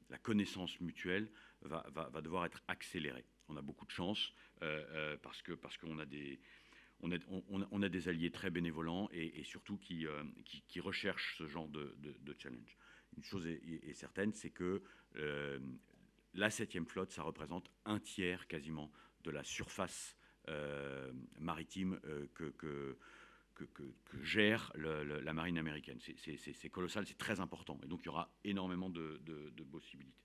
la connaissance mutuelle va devoir être accélérée. On a beaucoup de chance parce qu'on a on a des alliés très bénévolents et surtout qui recherchent ce genre de challenge. Une chose est certaine, c'est que la 7e flotte, ça représente un tiers quasiment de la surface maritime que gère la marine américaine. C'est colossal, c'est très important. Et donc, il y aura énormément de possibilités.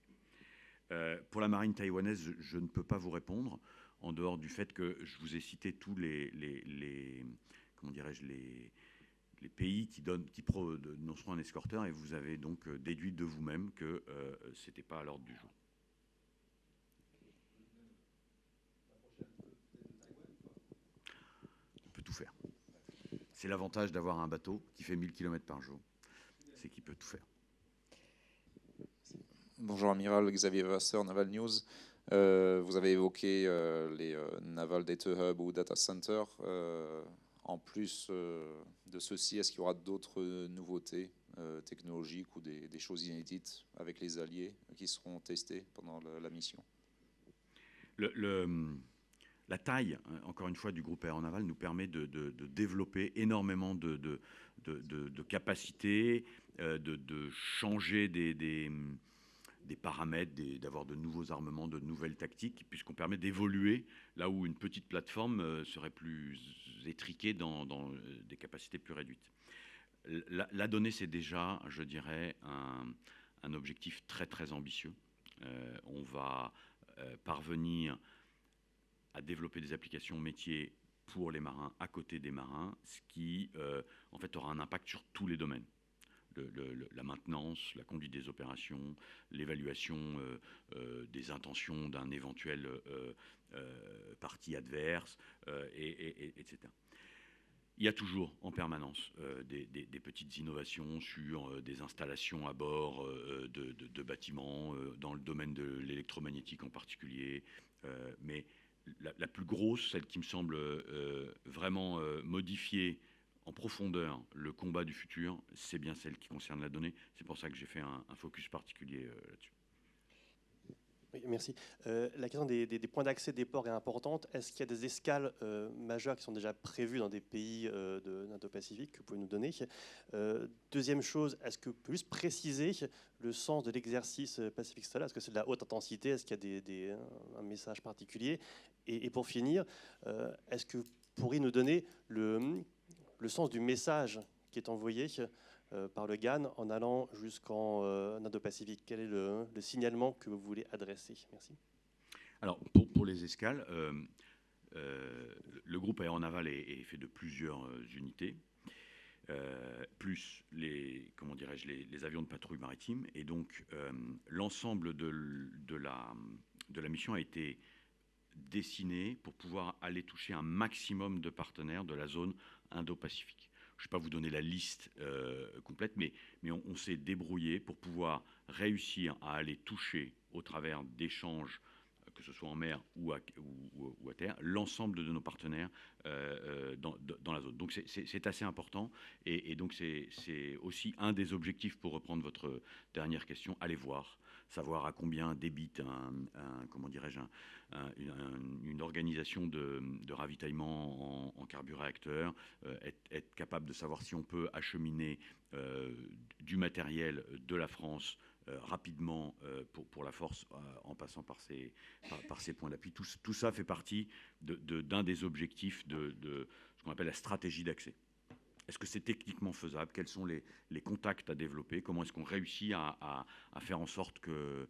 Pour la marine taïwanaise, je ne peux pas vous répondre, en dehors du fait que je vous ai cité tous les pays qui annonceront un escorteur, et vous avez donc déduit de vous-même que ce n'était pas à l'ordre du jour. On peut tout faire. C'est l'avantage d'avoir un bateau qui fait 1000 km par jour, c'est qu'il peut tout faire. Bonjour Amiral, Xavier Vasseur, Naval News. Vous avez évoqué les Naval Data Hub ou Data Center. En plus de ceci, est-ce qu'il y aura d'autres nouveautés technologiques ou des choses inédites avec les alliés qui seront testées pendant la mission? La taille, encore une fois, du groupe aéronaval nous permet de développer énormément de capacités, de changer des paramètres, d'avoir de nouveaux armements, de nouvelles tactiques, puisqu'on permet d'évoluer là où une petite plateforme serait plus étriquée dans des capacités plus réduites. La donnée, c'est déjà, je dirais, un objectif très très ambitieux. On va parvenir à développer des applications métiers pour les marins, à côté des marins, ce qui en fait aura un impact sur tous les domaines. La maintenance, la conduite des opérations, l'évaluation des intentions d'un éventuel parti adverse, etc. Il y a toujours en permanence des petites innovations sur des installations à bord de bâtiments, dans le domaine de l'électromagnétique en particulier. Mais la plus grosse, celle qui me semble vraiment modifier en profondeur le combat du futur, c'est bien celle qui concerne la donnée. C'est pour ça que j'ai fait un focus particulier là-dessus. Oui, merci. La question des points d'accès des ports est importante. Est-ce qu'il y a des escales majeures qui sont déjà prévues dans des pays d'Indo-Pacifique que vous pouvez nous donner? Deuxième chose, est-ce que vous pouvez juste préciser le sens de l'exercice Pacific Stellar? Est-ce que c'est de la haute intensité? Est-ce qu'il y a un message particulier? Et pour finir, est-ce que vous pourriez nous donner le sens du message qui est envoyé par le GAN en allant jusqu'en Indo-Pacifique? Quel est le signalement que vous voulez adresser? Merci. Alors, pour les escales, le groupe aéronaval est fait de plusieurs unités, plus les avions de patrouille maritime. Et donc, l'ensemble de la mission a été dessiné pour pouvoir aller toucher un maximum de partenaires de la zone Indo-Pacifique. Je ne vais pas vous donner la liste complète, mais on s'est débrouillé pour pouvoir réussir à aller toucher au travers d'échanges, que ce soit en mer ou à terre, l'ensemble de nos partenaires dans la zone. Donc c'est assez important et donc c'est aussi un des objectifs, pour reprendre votre dernière question, aller voir, savoir à combien débite une organisation de ravitaillement en carburéacteur, être capable de savoir si on peut acheminer du matériel de la France rapidement pour la force en passant par ces points d'appui. Tout ça fait partie d'un des objectifs de ce qu'on appelle la stratégie d'accès. Est-ce que c'est techniquement faisable? Quels sont les contacts à développer? Comment est-ce qu'on réussit à faire en sorte que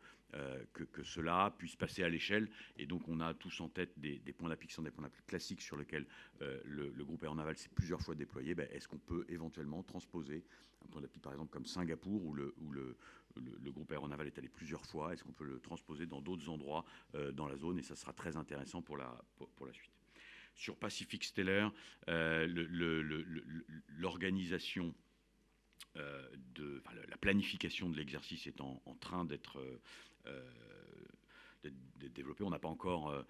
cela puisse passer à l'échelle? Et donc, on a tous en tête des points d'appui qui sont des points d'appui classiques sur lesquels le groupe aéronaval s'est plusieurs fois déployé. Est-ce qu'on peut éventuellement transposer un point d'appui, par exemple, comme Singapour, où le groupe aéronaval est allé plusieurs fois? Est-ce qu'on peut le transposer dans d'autres endroits dans la zone? Et ça sera très intéressant pour la suite. Sur Pacific Stellar, l'organisation, la planification de l'exercice est en train d'être développée. On n'a pas encore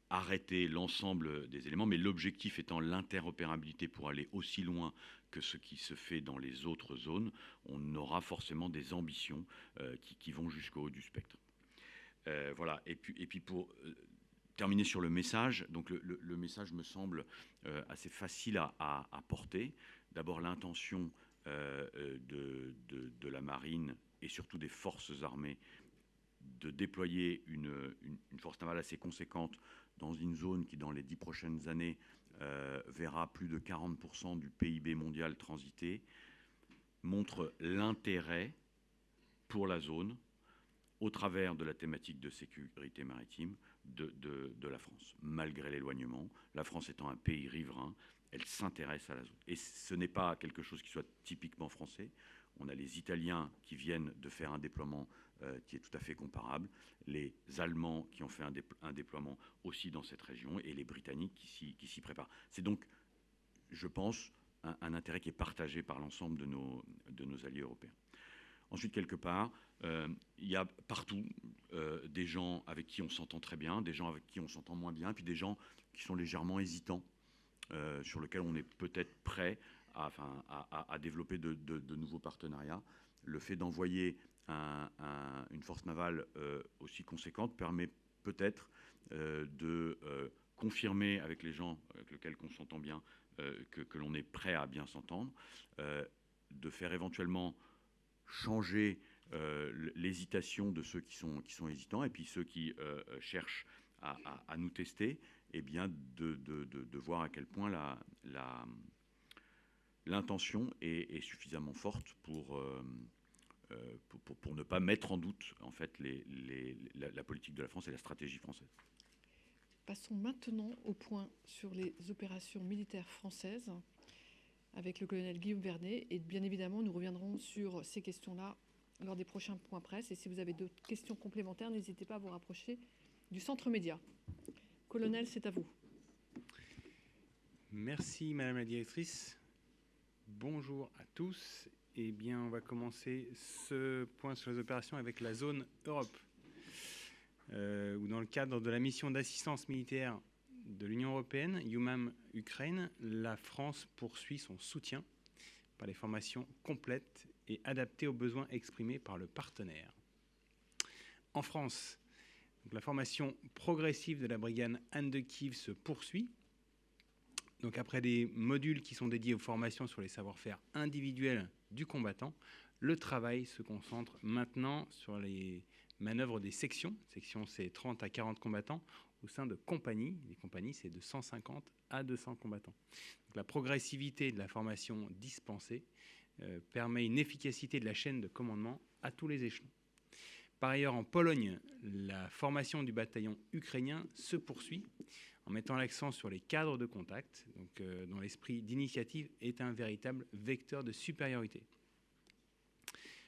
arrêté l'ensemble des éléments, mais l'objectif étant l'interopérabilité pour aller aussi loin que ce qui se fait dans les autres zones. On aura forcément des ambitions qui vont jusqu'au haut du spectre. Voilà. Et puis pour terminer sur le message, donc le message me semble assez facile à porter. D'abord, l'intention de la marine et surtout des forces armées de déployer une force navale assez conséquente dans une zone qui, dans les 10 prochaines années, verra plus de 40% du PIB mondial transiter, montre l'intérêt pour la zone, au travers de la thématique de sécurité maritime de la France. Malgré l'éloignement, la France étant un pays riverain, elle s'intéresse à la zone. Et ce n'est pas quelque chose qui soit typiquement français. On a les Italiens qui viennent de faire un déploiement qui est tout à fait comparable, les Allemands qui ont fait un déploiement aussi dans cette région, et les Britanniques qui s'y préparent. C'est donc, je pense, un intérêt qui est partagé par l'ensemble de nos alliés européens. Ensuite, quelque part, il y a partout des gens avec qui on s'entend très bien, des gens avec qui on s'entend moins bien, puis des gens qui sont légèrement hésitants, sur lesquels on est peut-être prêt à développer de nouveaux partenariats. Le fait d'envoyer une force navale aussi conséquente permet peut-être de confirmer avec les gens avec lesquels on s'entend bien que l'on est prêt à bien s'entendre, de faire éventuellement changer l'hésitation de ceux qui sont hésitants, et puis ceux qui cherchent à nous tester, et bien de voir à quel point l'intention est suffisamment forte pour ne pas mettre en doute en fait la politique de la France et la stratégie française. Passons maintenant au point sur les opérations militaires françaises avec le colonel Guillaume Vernet. Et bien évidemment, nous reviendrons sur ces questions-là lors des prochains points presse. Et si vous avez d'autres questions complémentaires, n'hésitez pas à vous rapprocher du centre média. Colonel, c'est à vous. Merci Madame la Directrice. Bonjour à tous. Eh bien, on va commencer ce point sur les opérations avec la zone Europe, où dans le cadre de la mission d'assistance militaire de l'Union européenne, EUMAM Ukraine, la France poursuit son soutien par des formations complètes et adaptées aux besoins exprimés par le partenaire. En France, donc, la formation progressive de la brigade Anne de Kiev se poursuit. Donc après des modules qui sont dédiés aux formations sur les savoir-faire individuels du combattant, le travail se concentre maintenant sur les manœuvres des sections. Section, c'est 30 à 40 combattants au sein de compagnies. Les compagnies, c'est de 150 à 200 combattants. Donc, la progressivité de la formation dispensée permet une efficacité de la chaîne de commandement à tous les échelons. Par ailleurs, en Pologne, la formation du bataillon ukrainien se poursuit en mettant l'accent sur les cadres de contact, donc, dont l'esprit d'initiative est un véritable vecteur de supériorité.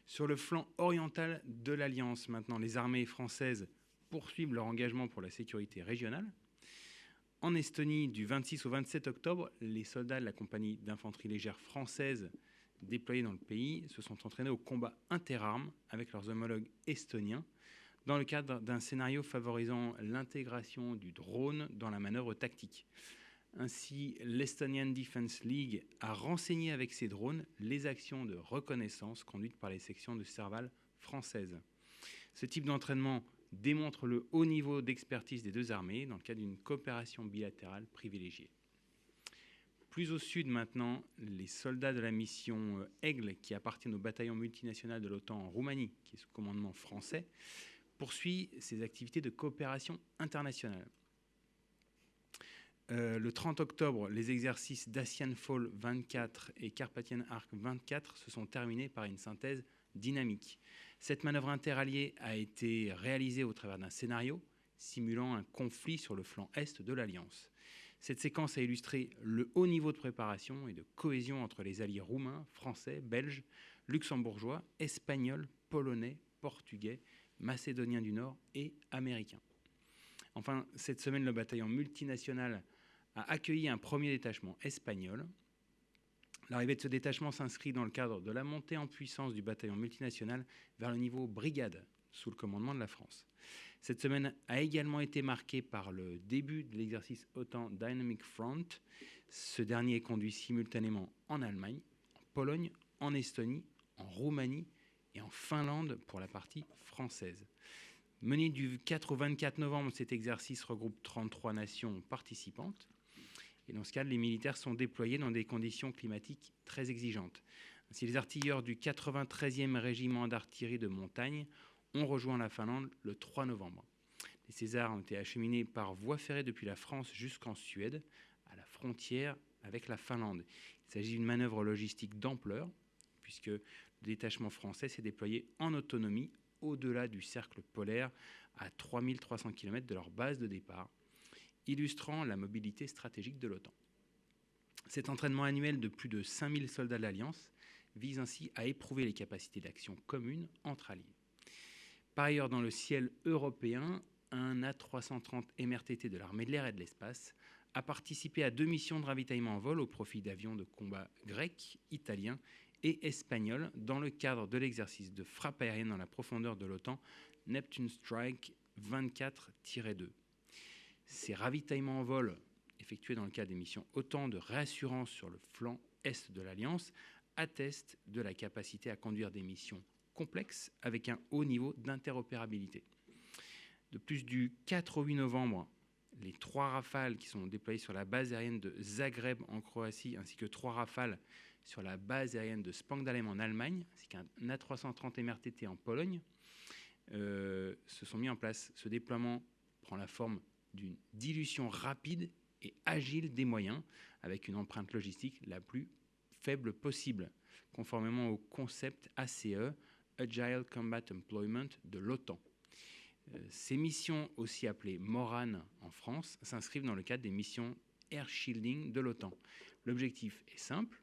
Sur le flanc oriental de l'Alliance, maintenant, les armées françaises poursuivent leur engagement pour la sécurité régionale. En Estonie, du 26 au 27 octobre, les soldats de la compagnie d'infanterie légère française déployés dans le pays se sont entraînés au combat interarmes avec leurs homologues estoniens dans le cadre d'un scénario favorisant l'intégration du drone dans la manœuvre tactique. Ainsi, l'Estonian Defense League a renseigné avec ses drones les actions de reconnaissance conduites par les sections de Serval françaises. Ce type d'entraînement démontre le haut niveau d'expertise des deux armées dans le cadre d'une coopération bilatérale privilégiée. Plus au sud maintenant, les soldats de la mission Aigle, qui appartiennent au bataillon multinational de l'OTAN en Roumanie, qui est sous commandement français, poursuit ses activités de coopération internationale. Le 30 octobre, les exercices Dacian Fall 24 et Carpathian Arc 24 se sont terminés par une synthèse dynamique. Cette manœuvre interalliée a été réalisée au travers d'un scénario simulant un conflit sur le flanc est de l'Alliance. Cette séquence a illustré le haut niveau de préparation et de cohésion entre les alliés roumains, français, belges, luxembourgeois, espagnols, polonais, portugais, macédoniens du Nord et américains. Enfin, cette semaine, le bataillon multinational a accueilli un premier détachement espagnol. L'arrivée de ce détachement s'inscrit dans le cadre de la montée en puissance du bataillon multinational vers le niveau brigade, sous le commandement de la France. Cette semaine a également été marquée par le début de l'exercice OTAN Dynamic Front. Ce dernier est conduit simultanément en Allemagne, en Pologne, en Estonie, en Roumanie et en Finlande pour la partie française. Mené du 4 au 24 novembre, cet exercice regroupe 33 nations participantes. Et dans ce cadre, les militaires sont déployés dans des conditions climatiques très exigeantes. Ainsi, les artilleurs du 93e régiment d'artillerie de montagne ont rejoint la Finlande le 3 novembre. Les Césars ont été acheminés par voie ferrée depuis la France jusqu'en Suède, à la frontière avec la Finlande. Il s'agit d'une manœuvre logistique d'ampleur, puisque le détachement français s'est déployé en autonomie au-delà du cercle polaire à 3300 km de leur base de départ, illustrant la mobilité stratégique de l'OTAN. Cet entraînement annuel de plus de 5000 soldats de l'Alliance vise ainsi à éprouver les capacités d'action communes entre alliés. Par ailleurs, dans le ciel européen, un A330 MRTT de l'armée de l'air et de l'espace a participé à 2 missions de ravitaillement en vol au profit d'avions de combat grecs, italiens et espagnols dans le cadre de l'exercice de frappe aérienne dans la profondeur de l'OTAN Neptune Strike 24-2. Ces ravitaillements en vol, effectués dans le cadre des missions OTAN de réassurance sur le flanc est de l'Alliance, attestent de la capacité à conduire des missions complexes avec un haut niveau d'interopérabilité. De plus, du 4 au 8 novembre, les 3 Rafales qui sont déployés sur la base aérienne de Zagreb en Croatie, ainsi que 3 Rafales sur la base aérienne de Spangdahlem en Allemagne, ainsi qu'un A330 MRTT en Pologne, se sont mis en place. Ce déploiement prend la forme d'une dilution rapide et agile des moyens, avec une empreinte logistique la plus faible possible, conformément au concept ACE, Agile Combat Employment, de l'OTAN. Ces missions, aussi appelées MORAN en France, s'inscrivent dans le cadre des missions Air Shielding de l'OTAN. L'objectif est simple,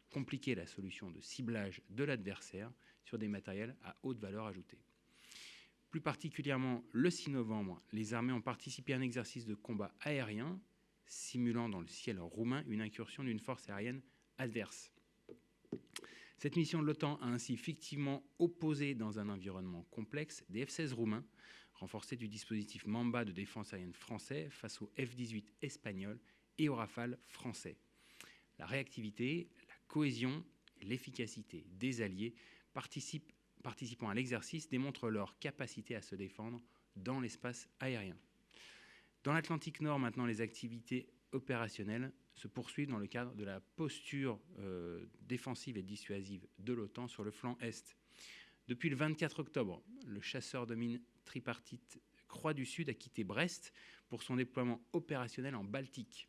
compliquer la solution de ciblage de l'adversaire sur des matériels à haute valeur ajoutée. Plus particulièrement, le 6 novembre, les armées ont participé à un exercice de combat aérien simulant dans le ciel roumain une incursion d'une force aérienne adverse. Cette mission de l'OTAN a ainsi fictivement opposé dans un environnement complexe des F-16 roumains, renforcés du dispositif Mamba de défense aérienne français face aux F-18 espagnols et aux Rafales français. La réactivité, la cohésion et l'efficacité des alliés participant à l'exercice démontrent leur capacité à se défendre dans l'espace aérien. Dans l'Atlantique Nord, maintenant, les activités opérationnelles se poursuivent dans le cadre de la posture défensive et dissuasive de l'OTAN sur le flanc Est. Depuis le 24 octobre, le chasseur de mines tripartite Croix du Sud a quitté Brest pour son déploiement opérationnel en Baltique.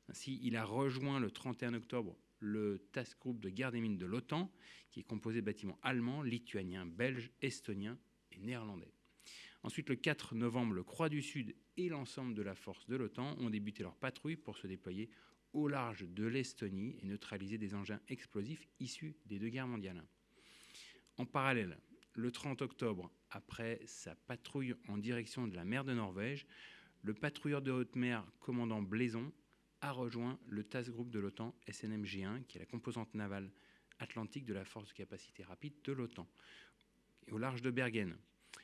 Ainsi, il a rejoint le 31 octobre le Task Group de guerre des mines de l'OTAN, qui est composé de bâtiments allemands, lituaniens, belges, estoniens et néerlandais. Ensuite, le 4 novembre, le Croix du Sud et l'ensemble de la force de l'OTAN ont débuté leur patrouille pour se déployer au large de l'Estonie et neutraliser des engins explosifs issus des deux guerres mondiales. En parallèle, le 30 octobre, après sa patrouille en direction de la mer de Norvège, le patrouilleur de haute mer commandant Blaison a rejoint le Task Group de l'OTAN SNMG1, qui est la composante navale atlantique de la force de capacité rapide de l'OTAN, au large de Bergen.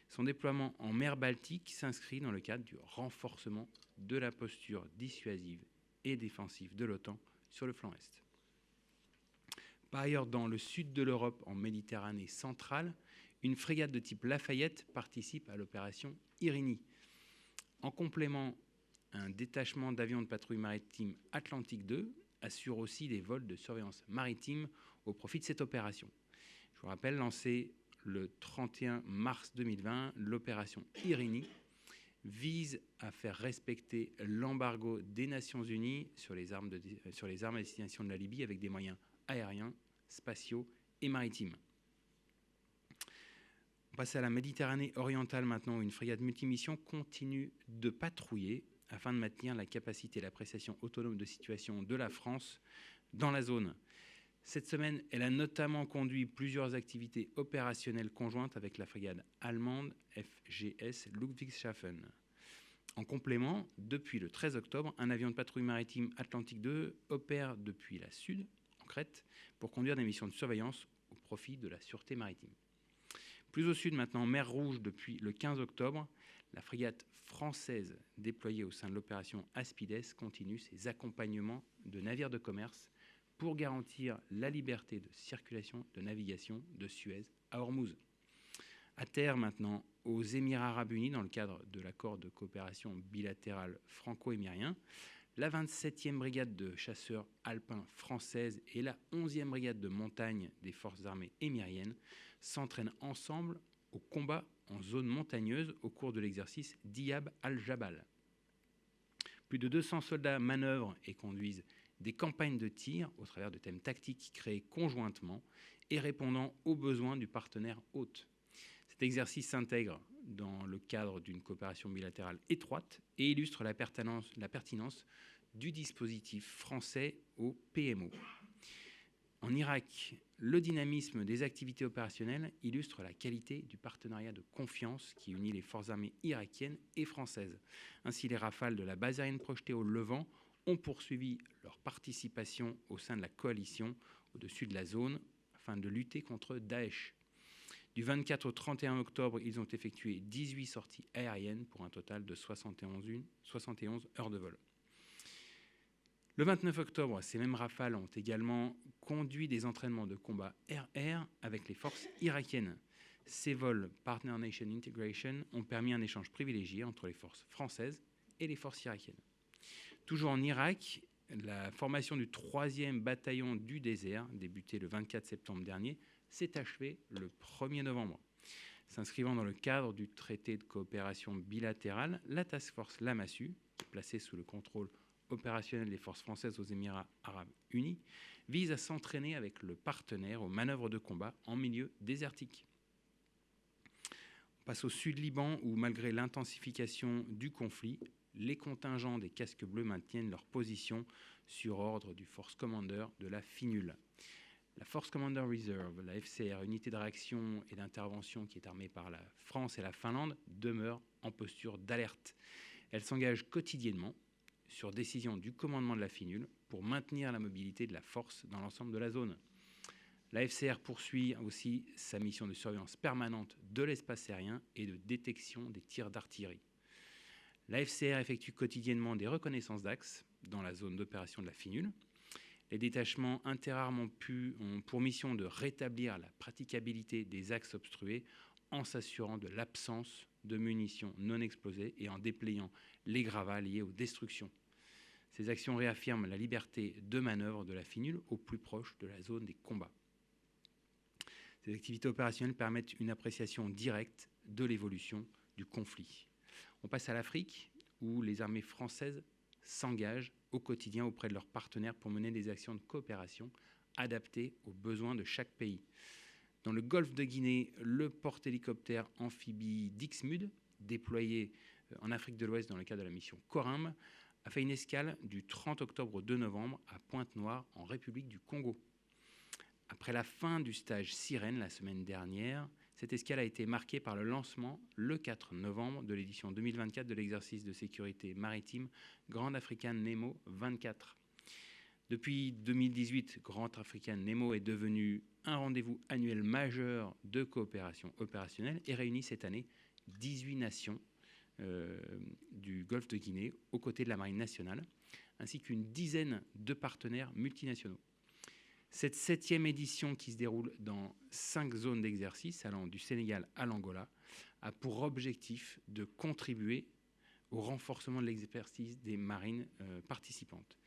Son déploiement en mer Baltique s'inscrit dans le cadre du renforcement de la posture dissuasive et défensive de l'OTAN sur le flanc Est. Par ailleurs, dans le sud de l'Europe, en Méditerranée centrale, une frégate de type Lafayette participe à l'opération Irini. En complément, un détachement d'avions de patrouille maritime Atlantique 2 assure aussi des vols de surveillance maritime au profit de cette opération. Je vous rappelle, lancée le 31 mars 2020, l'opération Irini vise à faire respecter l'embargo des Nations Unies sur les armes à destination de la Libye avec des moyens aériens, spatiaux et maritimes. On passe à la Méditerranée orientale maintenant, où une frégate multimission continue de patrouiller afin de maintenir la capacité et l'appréciation autonome de situation de la France dans la zone. Cette semaine, elle a notamment conduit plusieurs activités opérationnelles conjointes avec la frégate allemande FGS Ludwigshafen. En complément, depuis le 13 octobre, un avion de patrouille maritime Atlantique 2 opère depuis la Sud, en Crète, pour conduire des missions de surveillance au profit de la sûreté maritime. Plus au sud maintenant, en mer Rouge, depuis le 15 octobre, la frégate française déployée au sein de l'opération Aspides continue ses accompagnements de navires de commerce pour garantir la liberté de circulation, de navigation de Suez à Ormuz. À terre maintenant, aux Émirats arabes unis, dans le cadre de l'accord de coopération bilatérale franco-émirien, la 27e brigade de chasseurs alpins française et la 11e brigade de montagne des forces armées émiriennes s'entraînent ensemble au combat en zone montagneuse au cours de l'exercice Diab al-Jabal. Plus de 200 soldats manœuvrent et conduisent des campagnes de tir au travers de thèmes tactiques créés conjointement et répondant aux besoins du partenaire hôte. Cet exercice s'intègre dans le cadre d'une coopération bilatérale étroite et illustre la pertinence du dispositif français au PMO. En Irak, le dynamisme des activités opérationnelles illustre la qualité du partenariat de confiance qui unit les forces armées irakiennes et françaises. Ainsi, les Rafales de la base aérienne projetée au Levant ont poursuivi leur participation au sein de la coalition au-dessus de la zone afin de lutter contre Daesh. Du 24 au 31 octobre, ils ont effectué 18 sorties aériennes pour un total de 71 heures de vol. Le 29 octobre, ces mêmes Rafales ont également conduit des entraînements de combat air-air avec les forces irakiennes. Ces vols Partner Nation Integration ont permis un échange privilégié entre les forces françaises et les forces irakiennes. Toujours en Irak, la formation du 3e bataillon du désert, débuté le 24 septembre dernier, s'est achevée le 1er novembre. S'inscrivant dans le cadre du traité de coopération bilatérale, la Task Force Lamassu, placée sous le contrôle opérationnel des forces françaises aux Émirats arabes unis, vise à s'entraîner avec le partenaire aux manœuvres de combat en milieu désertique. On passe au sud Liban où, malgré l'intensification du conflit, les contingents des casques bleus maintiennent leur position sur ordre du Force Commander de la FINUL. La Force Commander Reserve, la FCR, unité de réaction et d'intervention qui est armée par la France et la Finlande, demeure en posture d'alerte. Elle s'engage quotidiennement sur décision du commandement de la FINUL, pour maintenir la mobilité de la force dans l'ensemble de la zone. La FCR poursuit aussi sa mission de surveillance permanente de l'espace aérien et de détection des tirs d'artillerie. La FCR effectue quotidiennement des reconnaissances d'axes dans la zone d'opération de la FINUL. Les détachements interarmes ont pour mission de rétablir la praticabilité des axes obstrués en s'assurant de l'absence de munitions non explosées et en déployant les gravats liés aux destructions. Ces actions réaffirment la liberté de manœuvre de la FINUL au plus proche de la zone des combats. Ces activités opérationnelles permettent une appréciation directe de l'évolution du conflit. On passe à l'Afrique, où les armées françaises s'engagent au quotidien auprès de leurs partenaires pour mener des actions de coopération adaptées aux besoins de chaque pays. Dans le golfe de Guinée, le porte-hélicoptère amphibie Dixmude, déployé en Afrique de l'Ouest dans le cadre de la mission Corimbe, a fait une escale du 30 octobre au 2 novembre à Pointe-Noire, en République du Congo. Après la fin du stage Sirène la semaine dernière, cette escale a été marquée par le lancement, le 4 novembre, de l'édition 2024 de l'exercice de sécurité maritime Grand African Nemo 24. Depuis 2018, Grand African Nemo est devenu un rendez-vous annuel majeur de coopération opérationnelle et réunit cette année 18 nations du Golfe de Guinée aux côtés de la Marine nationale, ainsi qu'une dizaine de partenaires multinationaux. Cette 7e édition, qui se déroule dans 5 zones d'exercice allant du Sénégal à l'Angola, a pour objectif de contribuer au renforcement de l'expertise des marines participantes.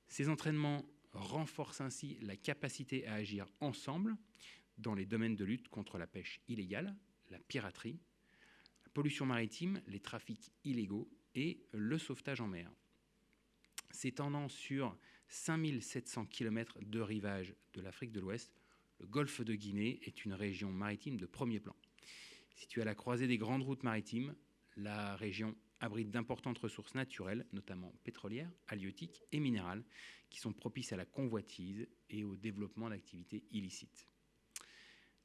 Ces entraînements renforcent ainsi la capacité à agir ensemble dans les domaines de lutte contre la pêche illégale, la piraterie, la pollution maritime, les trafics illégaux et le sauvetage en mer. S'étendant sur 5700 km de rivage de l'Afrique de l'Ouest, le golfe de Guinée est une région maritime de premier plan. Située à la croisée des grandes routes maritimes, la région abrite d'importantes ressources naturelles, notamment pétrolières, halieutiques et minérales, qui sont propices à la convoitise et au développement d'activités illicites.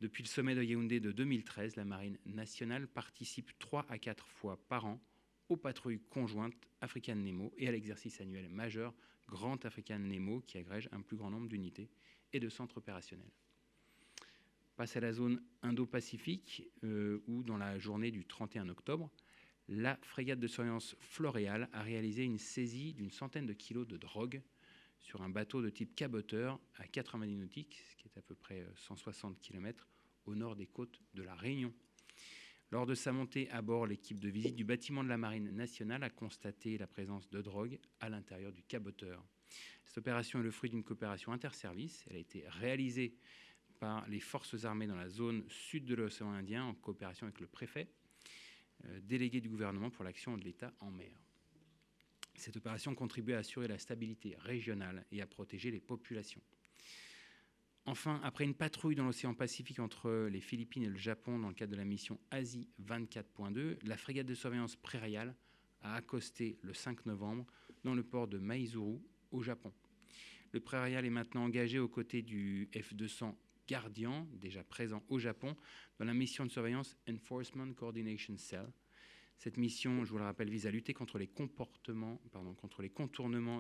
Depuis le sommet de Yaoundé de 2013, la Marine nationale participe 3 à 4 fois par an aux patrouilles conjointes African Nemo et à l'exercice annuel majeur Grand African Nemo, qui agrège un plus grand nombre d'unités et de centres opérationnels. On passe à la zone Indo-Pacifique, où dans la journée du 31 octobre, la frégate de surveillance Floréal a réalisé une saisie d'une centaine de kilos de drogue sur un bateau de type caboteur à 90 nautiques, ce qui est à peu près 160 km au nord des côtes de la Réunion. Lors de sa montée à bord, l'équipe de visite du bâtiment de la Marine nationale a constaté la présence de drogue à l'intérieur du caboteur. Cette opération est le fruit d'une coopération interservices. Elle a été réalisée par les forces armées dans la zone sud de l'océan Indien en coopération avec le préfet, délégué du gouvernement pour l'action de l'État en mer. Cette opération contribue à assurer la stabilité régionale et à protéger les populations. Enfin, après une patrouille dans l'océan Pacifique entre les Philippines et le Japon dans le cadre de la mission Asie 24.2, la frégate de surveillance Prairial a accosté le 5 novembre dans le port de Maizuru, au Japon. Le Prairial est maintenant engagé aux côtés du F-200 Guardian, déjà présent au Japon, dans la mission de surveillance Enforcement Coordination Cell. Cette mission, je vous le rappelle, vise à lutter contre les contournements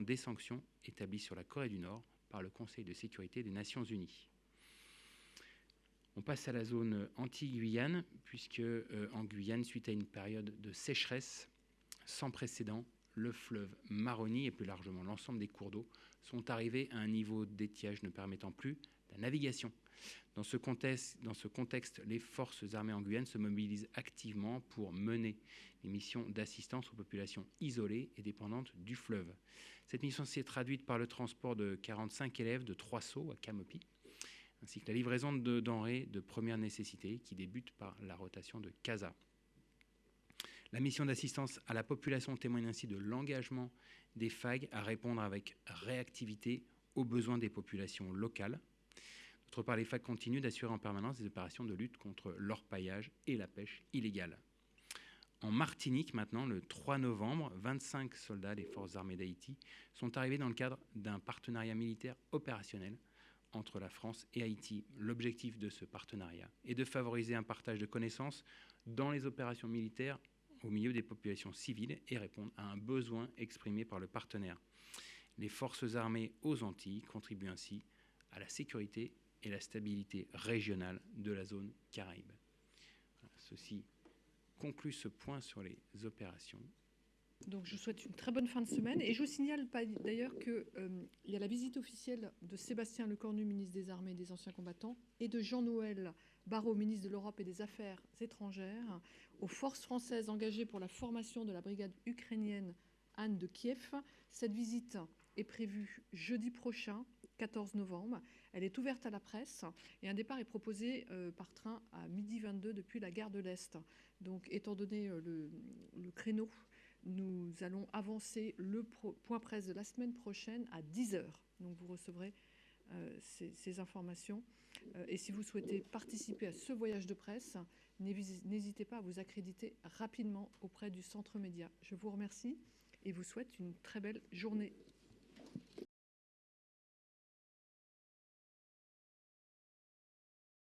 des sanctions établies sur la Corée du Nord par le Conseil de sécurité des Nations Unies. On passe à la zone Antilles-Guyane, puisque en Guyane, suite à une période de sécheresse sans précédent, le fleuve Maroni et plus largement l'ensemble des cours d'eau sont arrivés à un niveau d'étiage ne permettant plus la navigation. Dans ce contexte, les forces armées en Guyane se mobilisent activement pour mener les missions d'assistance aux populations isolées et dépendantes du fleuve. Cette mission s'est traduite par le transport de 45 élèves de 3 seaux à Camopi, ainsi que la livraison de denrées de première nécessité qui débute par la rotation de Casa. La mission d'assistance à la population témoigne ainsi de l'engagement des FAG à répondre avec réactivité aux besoins des populations locales. D'autre part, les FAG continuent d'assurer en permanence des opérations de lutte contre l'orpaillage et la pêche illégale. En Martinique, maintenant, le 3 novembre, 25 soldats des forces armées d'Haïti sont arrivés dans le cadre d'un partenariat militaire opérationnel entre la France et Haïti. L'objectif de ce partenariat est de favoriser un partage de connaissances dans les opérations militaires au milieu des populations civiles et répondre à un besoin exprimé par le partenaire. Les forces armées aux Antilles contribuent ainsi à la sécurité et la stabilité régionale de la zone Caraïbe. Voilà, ceci conclut ce point sur les opérations. Donc je vous souhaite une très bonne fin de semaine et je vous signale d'ailleurs qu'il y a la visite officielle de Sébastien Lecornu, ministre des Armées et des Anciens Combattants, et de Jean-Noël Barrot, ministre de l'Europe et des Affaires étrangères, aux forces françaises engagées pour la formation de la brigade ukrainienne Anne de Kiev. Cette visite est prévue jeudi prochain, 14 novembre. Elle est ouverte à la presse et un départ est proposé par train à 12h22 depuis la gare de l'Est. Donc étant donné le créneau, nous allons avancer le point presse de la semaine prochaine à 10h. Donc vous recevrez ces informations. Et si vous souhaitez participer à ce voyage de presse, n'hésitez pas à vous accréditer rapidement auprès du Centre Média. Je vous remercie et vous souhaite une très belle journée.